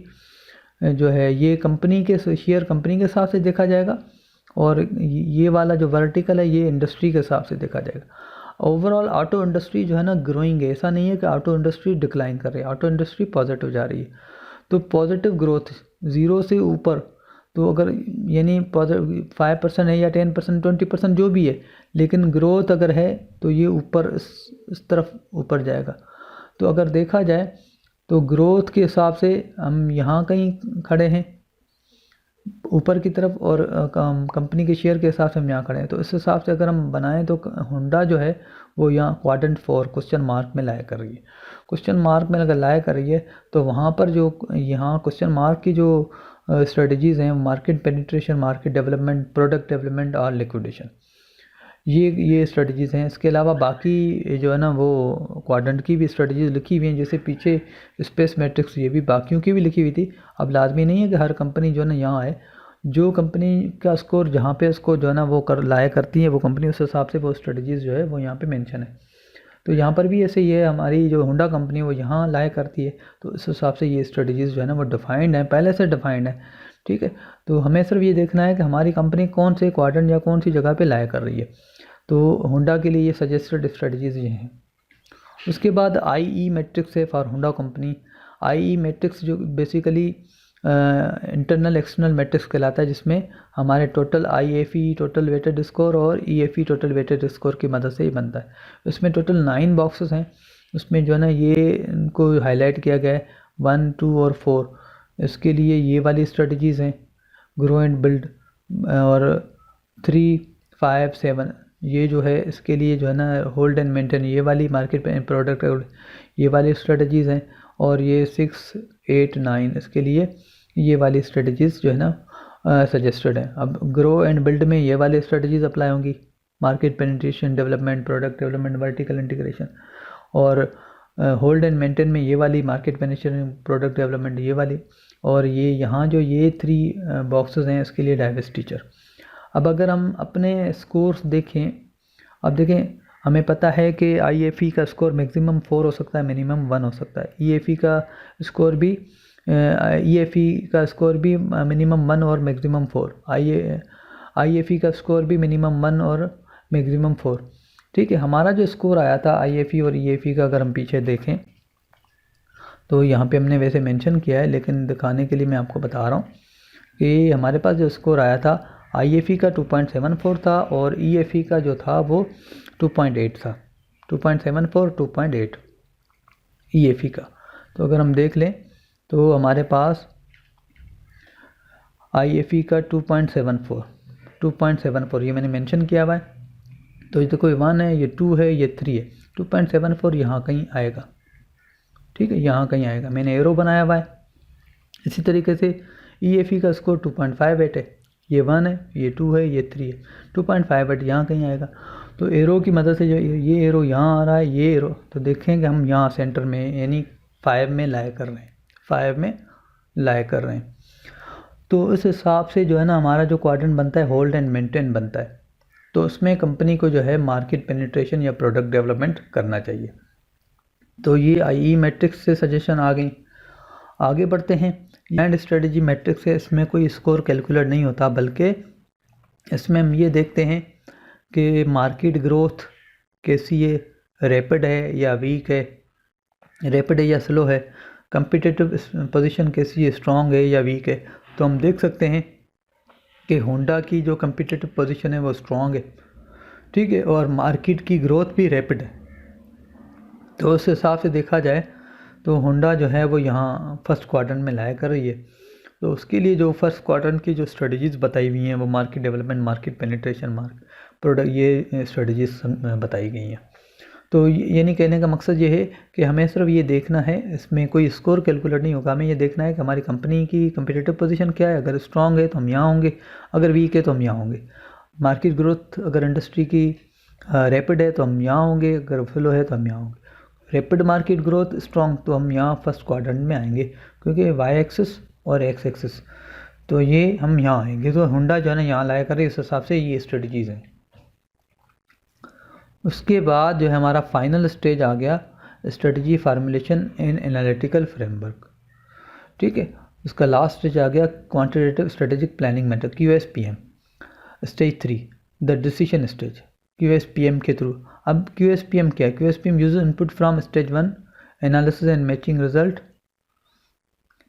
जो है ये कंपनी के शेयर कंपनी के हिसाब से देखा जाएगा, और ये वाला जो वर्टिकल है ये इंडस्ट्री के हिसाब से देखा जाएगा। ओवरऑल ऑटो इंडस्ट्री जो है ना ग्रोइंग है, ऐसा नहीं है कि ऑटो इंडस्ट्री डिक्लाइन कर रही है, ऑटो इंडस्ट्री पॉजिटिव जा रही है। तो पॉजिटिव ग्रोथ 0 से ऊपर, तो अगर यानी 5% है या 10%, 20% जो भी है, लेकिन ग्रोथ अगर है तो ये ऊपर इस तरफ ऊपर जाएगा। तो अगर देखा जाए तो ग्रोथ के हिसाब से हम यहाँ कहीं खड़े हैं ऊपर की तरफ, और कंपनी के शेयर के हिसाब से हम यहाँ खड़े हैं। तो इस हिसाब से अगर हम बनाएं तो होंडा जो है वो यहाँ क्वाड्रेंट 4 क्वेश्चन मार्क में लाया कर रही है। क्वेश्चन मार्क में अगर लाया कर रही है तो वहाँ पर जो यहाँ क्वेश्चन मार्क की जो स्ट्रेटजीज़ हैं, market penetration, market development, product development और लिक्विडेशन, ये स्ट्रेटजीज़ हैं। इसके अलावा बाकी जो है ना वो क्वाड्रेंट की भी स्ट्रेटजीज़ लिखी हुई हैं, जैसे पीछे स्पेस मैट्रिक्स, ये भी बाकियों की भी लिखी हुई थी। अब लाजमी नहीं है कि हर कंपनी जो है ना यहाँ आए, जो कंपनी का स्कोर जहाँ पे उसको जो है ना वो लाया करती है वो कंपनी, उस हिसाब से वो स्ट्रेटजीज़ जो है वो यहाँ पे मेंशन है। तो यहाँ पर भी ऐसे ही है, हमारी जो होंडा कंपनी वो यहाँ लाया करती है, तो इस हिसाब से ये स्ट्रेटजीज़ जो है ना वो डिफाइंड है, पहले से डिफाइंड है। ठीक है, तो हमें सिर्फ ये देखना है कि हमारी कंपनी कौन से क्वाड्रेंट या कौन सी जगह पे लाया कर रही है। तो होंडा के लिए ये सजेस्टेड स्ट्रेटजीज़ ये हैं। उसके बाद IE मैट्रिक्स है for Honda company. IE matrix जो बेसिकली इंटरनल एक्सटर्नल मैट्रिक्स कहलाता है, जिसमें हमारे total IFE total weighted score और EFE टोटल वेटेड स्कोर की मदद से ही बनता है। इसमें टोटल 9 बॉक्सेस हैं, उसमें जो है ना ये इनको हाईलाइट किया गया है 1, 2 और 4। इसके लिए ये वाली स्ट्रेटजीज़ हैं, ग्रो एंड बिल्ड, और 3, 5, 7 ये जो है इसके लिए जो है ना होल्ड एंड मेंटेन, ये वाली मार्केट पे प्रोडक्ट ये वाली स्ट्रेटजीज़ हैं। और ये 6, 8, 9 इसके लिए ये वाली स्ट्रेटजीज़ जो है ना सजेस्टेड है। अब ग्रो एंड बिल्ड में ये वाली स्ट्रेटजीज़ अप्लाई होंगी, market penetration, development, product development, vertical integration. और होल्ड एंड मेंटेन में ये वाली मार्केट पेनिट्रेशन, प्रोडक्ट डेवलपमेंट ये वाली। और ये यहाँ जो ये 3 बॉक्सेस हैं इसके लिए डाइवर्सिटीचर। अब अगर हम अपने स्कोर्स देखें, अब देखें हमें पता है कि IFE का स्कोर मैक्सिमम 4 हो सकता है, मिनिमम 1 हो सकता है। EFE का स्कोर भी मिनिमम 1 और मैक्सिमम 4। IFE का स्कोर भी मिनिमम 1 और मैक्सिमम 4। ठीक है, हमारा जो स्कोर आया था IFE और EFE का अगर हम पीछे देखें तो यहाँ पे हमने वैसे मेंशन किया है, लेकिन दिखाने के लिए मैं आपको बता रहा हूँ कि हमारे पास जो स्कोर आया था IFE का 2.74 था, और EFE का जो था वो 2.8 था। 2.74, 2.8 EFE का। तो अगर हम देख लें तो हमारे पास IFE का 2.74 ये मैंने मेंशन किया हुआ है। तो ये तो कोई 1 है, ये 2 है, ये 3 है। 2.74 यहाँ कहीं आएगा। ठीक है, यहाँ कहीं आएगा, मैंने एरो बनाया हुआ है। इसी तरीके से EFE का स्कोर 2.58 है, ये 1 है, ये 2 है, ये 3 है। 2.58 यहाँ कहीं आएगा। तो एरो की मदद से जो ये एरो यहाँ आ रहा है, ये एरो, तो देखेंगे हम यहाँ सेंटर में यानी 5 में लाया कर रहे हैं, 5 में लाया कर रहे हैं। तो इस हिसाब से जो है ना हमारा जो क्वाड्रेंट बनता है होल्ड एंड मेंटेन बनता है। तो उसमें कंपनी को जो है मार्केट पेनिट्रेशन या प्रोडक्ट डेवलपमेंट करना चाहिए। तो ये IE मैट्रिक्स से सजेशन आ गई। आगे बढ़ते हैं, लैंड स्ट्रेटजी मैट्रिक्स है, इसमें कोई स्कोर कैलकुलेट नहीं होता, बल्कि इसमें हम ये देखते हैं कि मार्केट ग्रोथ कैसी है, रैपिड है या वीक है, रैपिड है या स्लो है, कम्पिटिटिव पोजीशन कैसी है, स्ट्रॉन्ग है या वीक है। तो हम देख सकते हैं कि होंडा की जो कम्पिटिटिव पोजीशन है वो स्ट्रॉन्ग है। ठीक है, और मार्केट की ग्रोथ भी रैपिड है। तो उस हिसाब से देखा जाए तो होंडा जो है वो यहाँ फर्स्ट क्वाड्रेंट में लाया कर रही है। तो उसके लिए जो फर्स्ट क्वाड्रेंट की जो स्ट्रेटजीज़ बताई हुई हैं वो market development, market penetration, product, ये स्ट्रेटजीज़ बताई गई हैं। तो यानी कहने का मकसद ये है कि हमें सिर्फ ये देखना है, इसमें कोई स्कोर कैलकुलेट नहीं होगा, हमें ये देखना है कि हमारी कंपनी की कम्पिटिटिव पोजीशन क्या है। अगर स्ट्रॉन्ग है तो हम यहाँ होंगे, अगर वीक है तो हम यहाँ होंगे। मार्केट ग्रोथ अगर इंडस्ट्री की रैपिड है तो हम यहाँ होंगे, अगर स्लो है तो हम यहाँ होंगे। रैपिड मार्केट ग्रोथ स्ट्रॉन्ग तो हम यहाँ फर्स्ट क्वाड्रेंट में आएंगे, क्योंकि वाई एक्सिस और एक्स एक्सिस तो ये हम यहाँ आएंगे। तो होंडा जो है ना यहाँ लाया करे, इस हिसाब से ये स्ट्रेटजीज़ हैं। उसके बाद जो है हमारा फाइनल स्टेज आ गया, स्ट्रेटजी फार्मूलेशन इन एनालिटिकल फ्रेमवर्क। ठीक है, उसका लास्ट स्टेज आ गया quantitative strategic planning method QSPM। Stage 3 the decision stage QSPM के थ्रू। अब QSPM क्या है? QSPM use input from stage 1 analysis and matching result.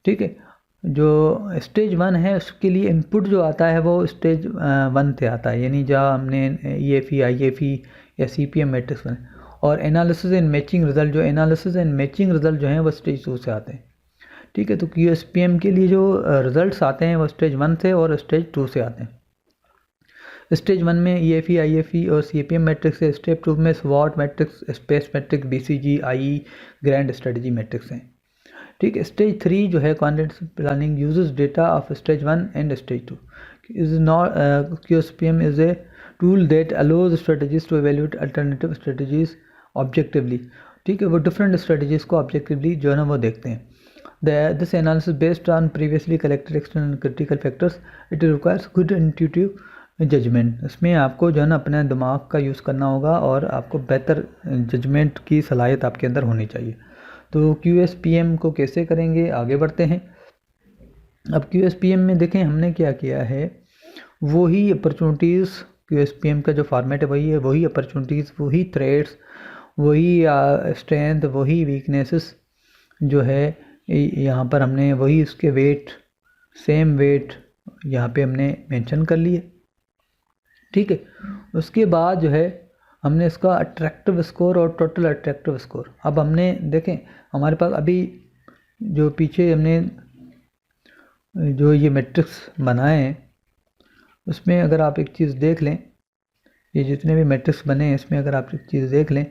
ठीक है, जो स्टेज 1 है उसके लिए इनपुट जो आता है वो स्टेज 1 से आता है, यानी जहाँ हमने EFE IFE या CPM मैट्रिक्स बने। और एनालिसिस एंड मैचिंग रिजल्ट, जो एनालिसिस एंड मैचिंग रिजल्ट जो हैं वो स्टेज 2 से आते हैं। ठीक है, तो QSPM के लिए जो रिजल्ट्स आते हैं वो स्टेज 1 से और स्टेज 2 से आते हैं। स्टेज 1 में EFE IFE और CPM मैट्रिक्स है। स्टेप 2 में SWOT matrix, space matrix, BCG IE grand strategy matrix हैं। ठीक है, स्टेज 3 जो है quantitative planning uses data of stage 1 and stage 2 is not. QSPM is a tool that allows strategies to evaluate alternative strategies objectively. ठीक है, वो different strategies को objectively जो है ना वो देखते हैं। This analysis based on previously collected external critical factors, it requires good intuitive judgement. इसमें आपको जो है ना अपने दिमाग का यूज़ करना होगा और आपको बेहतर जजमेंट की सलाहियत आपके अंदर होनी चाहिए। तो QSPM को कैसे करेंगे, आगे बढ़ते हैं। अब QSPM में देखें हमने क्या किया है, वही अपॉर्चुनिटीज़, QSPM का जो फॉर्मेट है वही है, वही अपॉर्चुनिटीज़, वही थ्रेट्स, वही स्ट्रेंथ, वही वीकनेसेस जो है यहाँ पर हमने वही उसके वेट, सेम वेट यहाँ पे हमने मेंशन कर लिए। ठीक है, उसके बाद जो है हमने इसका अट्रैक्टिव स्कोर और टोटल अट्रैक्टिव स्कोर। अब हमने देखें हमारे पास अभी जो पीछे हमने जो ये मैट्रिक्स बनाए हैं उसमें अगर आप एक चीज़ देख लें, ये जितने भी मैट्रिक्स बने हैं इसमें अगर आप एक चीज़ देख लें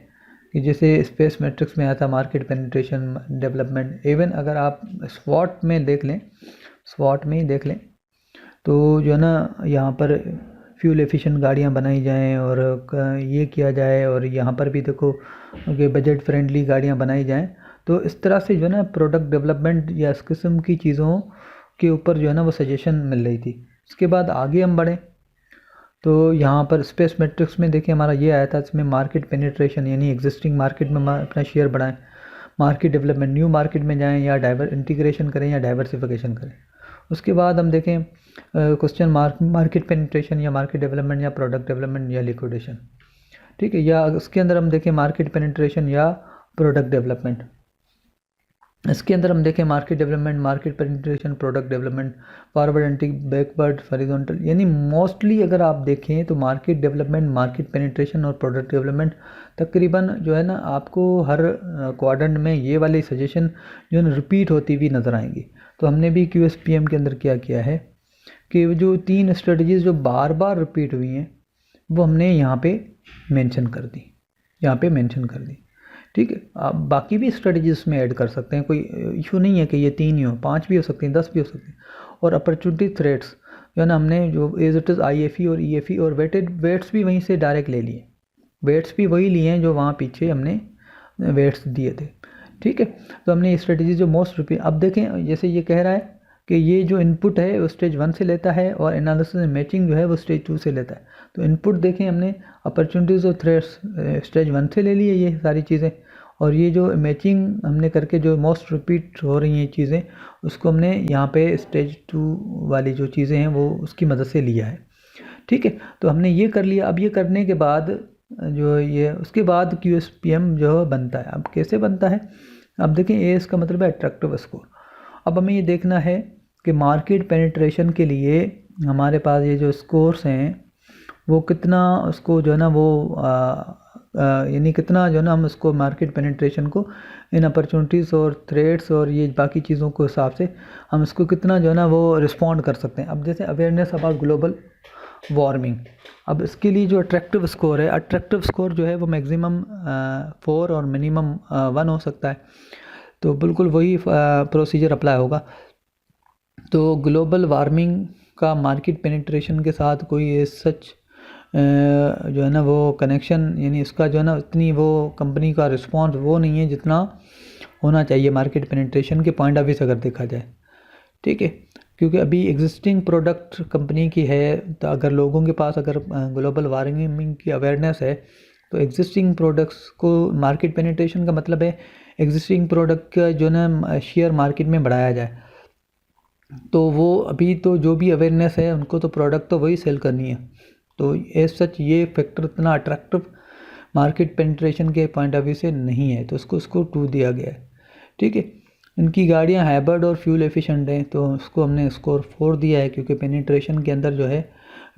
कि जैसे स्पेस मैट्रिक्स में आया था मार्केट पेनिट्रेशन, डेवलपमेंट, इवन अगर आप SWOT में देख लें, SWOT में ही देख लें तो जो है ना यहाँ पर फ्यूल एफिशिएंट गाड़ियाँ बनाई जाएं और ये किया जाए, और यहाँ पर भी देखो कि बजट फ्रेंडली गाड़ियाँ बनाई जाएं। तो इस तरह से जो है ना प्रोडक्ट डेवलपमेंट या इस किस्म की चीज़ों के ऊपर जो है ना वो सजेशन मिल रही थी। इसके बाद आगे हम बढ़ें तो यहाँ पर स्पेस मैट्रिक्स में देखिए हमारा ये आया था, इसमें मार्केट पेनिट्रेशन यानी एग्जिस्टिंग मार्केट में अपना शेयर बढ़ाएं, मार्केट डेवलपमेंट न्यू मार्केट में जाएं या इंटीग्रेशन करें या डाइवर्सिफिकेशन करें। उसके बाद हम देखें क्वेश्चन मार्केट पेनिट्रेशन या मार्केट डेवलपमेंट या प्रोडक्ट डेवलपमेंट या लिक्विडेशन। ठीक है, या उसके अंदर हम देखें मार्केट पेनिट्रेशन या प्रोडक्ट डेवलपमेंट। इसके अंदर हम देखें market development, market penetration, product development, forward anti backward horizontal, यानी मोस्टली अगर आप देखें तो मार्केट डेवलपमेंट, मार्केट पेनिट्रेशन और प्रोडक्ट डेवलपमेंट तकरीबन जो है ना आपको हर क्वाड्रेंट में ये वाली सजेशन जो है ना रिपीट होती हुई नज़र आएंगी। तो हमने भी QSPM के अंदर क्या किया है कि जो 3 स्ट्रेटजीज़ जो बार बार रिपीट हुई हैं वो हमने यहाँ पे मेंशन कर दी, यहाँ पे मेंशन कर दी। ठीक है, आप बाकी भी स्ट्रेटजीज में ऐड कर सकते हैं, कोई इशू नहीं है कि ये 3 ही हो, 5 भी हो सकती हैं, 10 भी हो सकती हैं। और अपॉर्चुनिटी थ्रेट्स जो है ना हमने जो एज इट इज़ IFE और EFE और वेट्स भी वहीं से डायरेक्ट ले लिए, वेट्स भी वही लिए हैं जो वहाँ पीछे हमने वेट्स दिए थे। ठीक है, तो हमने ये स्ट्रेटजी जो मोस्ट रिपीट, अब देखें जैसे ये कह रहा है कि ये जो इनपुट है वो स्टेज 1 से लेता है और एनालिसिस एंड मैचिंग जो है वो स्टेज 2 से लेता है। तो इनपुट देखें हमने अपॉर्चुनिटीज़ और थ्रेट्स स्टेज 1 से ले लिए ये सारी चीज़ें, और ये जो मैचिंग हमने करके जो मोस्ट रिपीट हो रही हैं चीज़ें उसको हमने यहाँ पे स्टेज 2 वाली जो चीज़ें हैं वो उसकी मदद से लिया है। ठीक है, तो हमने ये कर लिया। अब ये करने के बाद जो ये उसके बाद QSPM जो बनता है। अब कैसे बनता है, अब देखें ए इसका मतलब है अट्रैक्टिव स्कोर। अब हमें ये देखना है कि मार्केट पेनिट्रेशन के लिए हमारे पास ये जो स्कोर्स हैं वो कितना उसको जो है ना वो यानी कितना जो है ना हम उसको मार्केट पेनिट्रेशन को इन अपॉर्चुनिटीज़ और थ्रेट्स और ये बाकी चीज़ों के हिसाब से हम इसको कितना जो है ना वो रिस्पॉन्ड कर सकते हैं। अब जैसे अवेयरनेस अबाउट ग्लोबल वार्मिंग, अब इसके लिए जो अट्रैक्टिव स्कोर है, अट्रैक्टिव स्कोर जो है वो मैक्सिमम 4 और मिनिमम 1 हो सकता है। तो बिल्कुल वही प्रोसीजर अप्लाई होगा। तो ग्लोबल वार्मिंग का मार्केट पेनिट्रेशन के साथ कोई सच जो है ना वो कनेक्शन, यानी इसका जो है ना इतनी वो कंपनी का रिस्पॉन्स वो नहीं है जितना होना चाहिए मार्केट पेनिट्रेशन के पॉइंट ऑफ व्यू से अगर देखा जाए। ठीक है, क्योंकि अभी एग्जिस्टिंग प्रोडक्ट कंपनी की है, तो अगर लोगों के पास अगर ग्लोबल वार्मिंग की अवेयरनेस है तो एग्जिस्टिंग प्रोडक्ट्स को मार्केट पेनिट्रेशन का मतलब है एग्जिस्टिंग प्रोडक्ट का जो ना शेयर मार्केट में बढ़ाया जाए। तो वो अभी तो जो भी अवेयरनेस है उनको तो प्रोडक्ट तो वही सेल करनी है, तो एज सच ये फैक्टर इतना अट्रैक्टिव मार्केट पेनिट्रेशन के पॉइंट ऑफ व्यू से नहीं है, तो उसको स्कोर 2 दिया गया है। ठीक है, इनकी गाड़ियाँ हाइब्रिड और फ्यूल एफिशिएंट हैं, तो उसको हमने स्कोर 4 दिया है, क्योंकि पेनिट्रेशन के अंदर जो है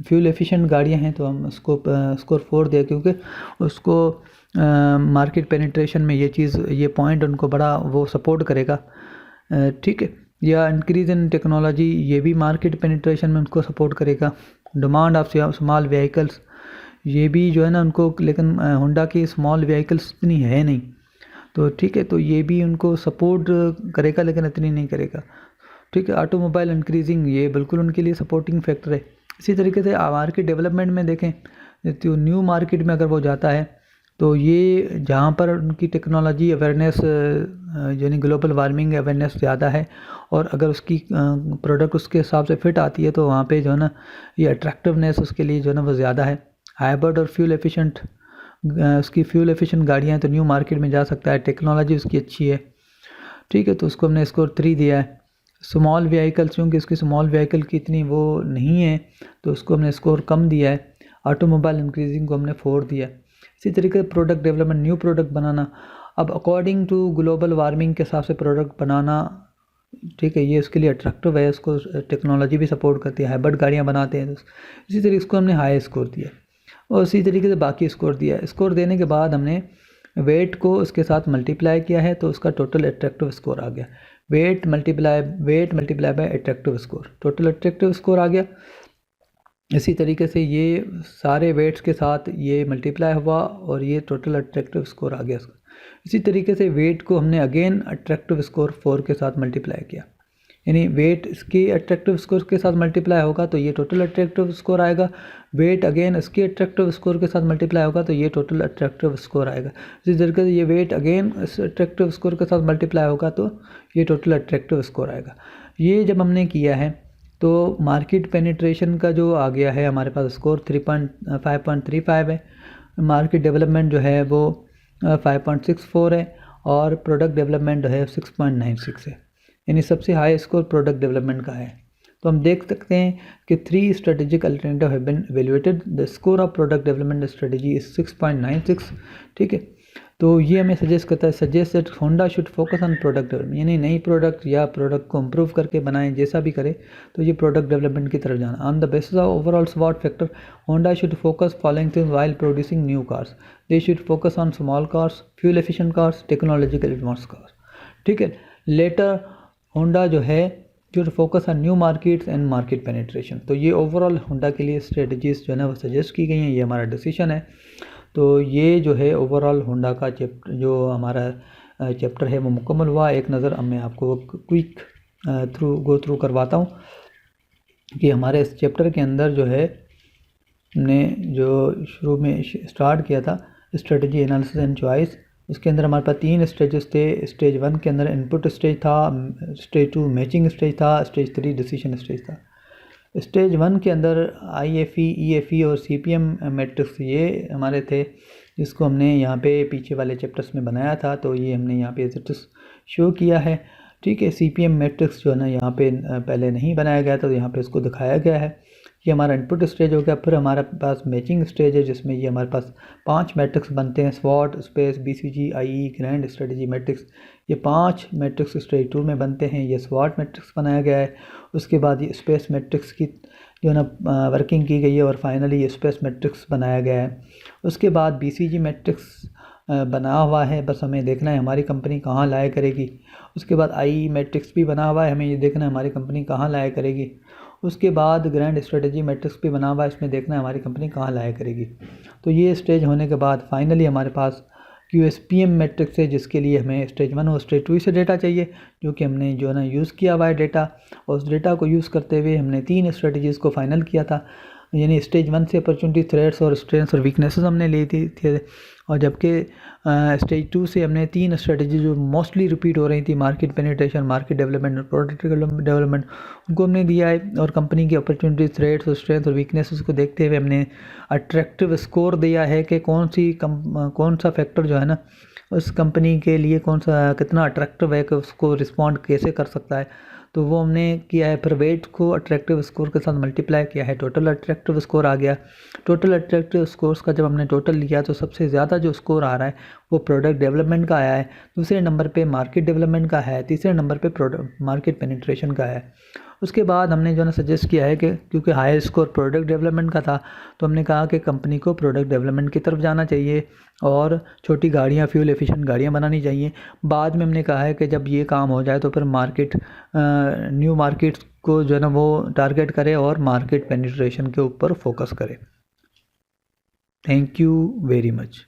फ्यूल एफिशिएंट गाड़ियाँ हैं, तो हम उसको स्कोर 4 दिया, क्योंकि उसको मार्केट पेनिट्रेशन में ये चीज़, ये पॉइंट उनको बड़ा वो सपोर्ट करेगा। ठीक है, या इंक्रीज इन टेक्नोलॉजी, ये भी मार्केट पेनिट्रेशन में उनको सपोर्ट करेगा। डिमांड ऑफ स्मॉल व्हीकल्स, ये भी जो है ना उनको, लेकिन होंडा की स्मॉल व्हीकल्स इतनी है नहीं, तो ठीक है, तो ये भी उनको सपोर्ट करेगा, लेकिन इतनी नहीं करेगा। ठीक है, ऑटोमोबाइल इंक्रीजिंग, ये बिल्कुल उनके लिए सपोर्टिंग फैक्टर है। इसी तरीके से मार्केट डेवलपमेंट में देखें, तो न्यू मार्केट में अगर वो जाता है, तो ये जहाँ पर उनकी टेक्नोलॉजी अवेयरनेस यानी ग्लोबल वार्मिंग अवेयरनेस ज़्यादा है, और अगर उसकी प्रोडक्ट उसके हिसाब से फिट आती है, तो वहाँ पे जो है ना ये अट्रैक्टिवनेस उसके लिए जो है ना वो ज़्यादा है। हाइब्रिड और फ्यूल एफिशिएंट, उसकी फ्यूल एफिशिएंट गाड़ियाँ हैं, तो न्यू मार्केट में जा सकता है, टेक्नोलॉजी उसकी अच्छी है। ठीक है, तो उसको हमने स्कोर 3 दिया है। स्मॉल व्हीकल, चूँकि उसकी स्मॉल व्हीकल की इतनी वो नहीं है, तो उसको हमने स्कोर कम दिया है। ऑटोमोबाइल इंक्रीजिंग को हमने 4 दिया है। इसी तरीके से प्रोडक्ट डेवलपमेंट, न्यू प्रोडक्ट बनाना, अब अकॉर्डिंग टू ग्लोबल वार्मिंग के हिसाब से प्रोडक्ट बनाना, ठीक है, ये उसके लिए अट्रैक्टिव है, उसको टेक्नोलॉजी भी सपोर्ट करती है, हाइब्रिड गाड़ियाँ बनाते हैं, तो इसी तरीके इसको हमने हाई स्कोर दिया, और इसी तरीके से बाकी स्कोर दिया है। स्कोर देने के बाद हमने वेट को उसके साथ मल्टीप्लाई किया है, तो उसका टोटल अट्रैक्टिव स्कोर आ गया। Weight multiply by attractive score, total attractive score आ गया। इसी तरीके से ये सारे वेट्स के साथ ये मल्टीप्लाई हुआ, और ये टोटल अट्रैक्टिव स्कोर आ गया इसका। इसी तरीके से वेट को हमने अगेन अट्रैक्टिव स्कोर 4 के साथ मल्टीप्लाई किया, यानी वेट इसके अट्रैक्टिव स्कोर के साथ मल्टीप्लाई होगा तो ये टोटल अट्रैक्टिव स्कोर आएगा, वेट अगेन इसके अट्रैक्टिव स्कोर के साथ मल्टीप्लाई होगा तो ये टोटल अट्रैक्टिव स्कोर आएगा। इसी तरीके से ये वेट अगेन इस अट्रैक्टिव स्कोर के साथ मल्टीप्लाई होगा तो ये टोटल अट्रैक्टिव स्कोर आएगा। ये जब हमने किया है, तो मार्केट पेनिट्रेशन का जो आ गया है हमारे पास स्कोर 5.35 है, मार्केट डेवलपमेंट जो है वो 5.64 है, और प्रोडक्ट डेवलपमेंट जो है 6.96 है, यानी सबसे हाई स्कोर प्रोडक्ट डेवलपमेंट का है। तो हम देख सकते हैं कि 3 strategic alternative have been evaluated, the score of product development strategy is 6.96। ठीक है, तो ये हमें सजेस्ट करता है, suggest that Honda should focus on product development, यानी नई प्रोडक्ट या प्रोडक्ट को इम्प्रूव करके बनाएं, जैसा भी करे, तो ये प्रोडक्ट डेवलपमेंट की तरफ जाना। On the basis of overall स्वॉट factor, Honda should focus following things while producing new cars, they should focus on small cars, fuel efficient cars, technological advance cars. ठीक है, लेटर होंडा जो है जो focus on new markets and market penetration, तो ये overall Honda के लिए strategies जो है ना वो सजेस्ट की गई हैं, ये हमारा डिसीजन है। तो ये जो है ओवरऑल होंडा का चैप्टर, जो हमारा चैप्टर है वो मुकम्मल हुआ। एक नज़र अब मैं आपको क्विक गो थ्रू करवाता हूँ कि हमारे इस चैप्टर के अंदर जो है हमने जो शुरू में स्टार्ट किया था स्ट्रेटजी एनालिसिस एंड चॉइस, उसके अंदर हमारे पास 3 स्टेजेस थे। स्टेज 1 के अंदर इनपुट स्टेज था, स्टेज 2 मैचिंग स्टेज था, स्टेज 3 डिसीजन स्टेज था। स्टेज 1 के अंदर IFE, EFE और CPM मैट्रिक्स ये हमारे थे, जिसको हमने यहाँ पे पीछे वाले चैप्टर्स में बनाया था, तो ये हमने यहाँ पे शो किया है। ठीक है, CPM मैट्रिक्स जो है ना यहाँ पे पहले नहीं बनाया गया था, तो यहाँ पे इसको दिखाया गया है। ये हमारा इनपुट स्टेज हो गया। फिर हमारे पास मैचिंग स्टेज है, जिसमें ये हमारे पास 5 मैट्रिक्स बनते हैं, स्वॉट, space, BCG, IE, grand strategy matrix. ये 5 मैट्रिक्स स्टेज 2 में बनते हैं, ये स्वॉट मैट्रिक्स बनाया गया है। उसके बाद ये स्पेस मैट्रिक्स की जो है ना वर्किंग की गई है, और फाइनली ये स्पेस मैट्रिक्स बनाया गया है। उसके बाद BCG मैट्रिक्स बना हुआ है, बस हमें देखना है हमारी कंपनी कहाँ लाया करेगी। उसके बाद IE मैट्रिक्स भी बना हुआ है, हमें ये देखना है हमारी कंपनी कहाँ लाया करेगी। उसके बाद ग्रैंड स्ट्रेटजी मैट्रिक्स भी बना हुआ है, इसमें देखना है हमारी कंपनी कहाँ लाया करेगी। तो ये स्टेज होने के बाद फाइनली हमारे पास QSPM मैट्रिक्स है, जिसके लिए हमें स्टेज 1 और स्टेज 2 से डेटा चाहिए, जो कि हमने जो है ना यूज़ किया हुआ है डेटा। और उस डेटा को यूज़ करते हुए हमने 3 स्ट्रेटजीज़ को फाइनल किया था, यानी स्टेज 1 से अपॉर्चुनिटी, थ्रेट्स और स्ट्रेंथ्स और वीकनेसेस हमने ली थे, और जबकि स्टेज 2 से हमने 3 स्ट्रेटजी जो मोस्टली रिपीट हो रही थी, मार्केट पेनिट्रेशन, मार्केट डेवलपमेंट और प्रोडक्ट डेवलपमेंट, उनको हमने दिया है। और कंपनी की अपॉर्चुनिटी, थ्रेट्स और स्ट्रेंथ और वीकनेसेस को देखते हुए हमने अट्रैक्टिव स्कोर दिया है कि कौन सा फैक्टर जो है ना उस कंपनी के लिए कौन सा कितना अट्रैक्टिव है कि उसको रिस्पॉन्ड कैसे कर सकता है। तो वो हमने किया है। फिर वेट को अट्रैक्टिव स्कोर के साथ मल्टीप्लाई किया है, टोटल अट्रैक्टिव स्कोर आ गया। टोटल अट्रैक्टिव स्कोर्स का जब हमने टोटल लिया तो सबसे ज़्यादा जो स्कोर आ रहा है वो प्रोडक्ट डेवलपमेंट का आया है, दूसरे नंबर पे मार्केट डेवलपमेंट का है, तीसरे नंबर पे प्रोडक्ट मार्केट पेनिट्रेशन का है। उसके बाद हमने जो है ना सजेस्ट किया है कि क्योंकि हाई स्कोर प्रोडक्ट डेवलपमेंट का था तो हमने कहा कि कंपनी को प्रोडक्ट डेवलपमेंट की तरफ जाना चाहिए और छोटी गाड़ियाँ, फ्यूल एफिशिएंट गाड़ियाँ बनानी चाहिए। बाद में हमने कहा है कि जब ये काम हो जाए तो फिर न्यू मार्केट को जो है ना वो टारगेट करे और मार्केट पेनिट्रेशन के ऊपर फोकस करे। Thank you very much.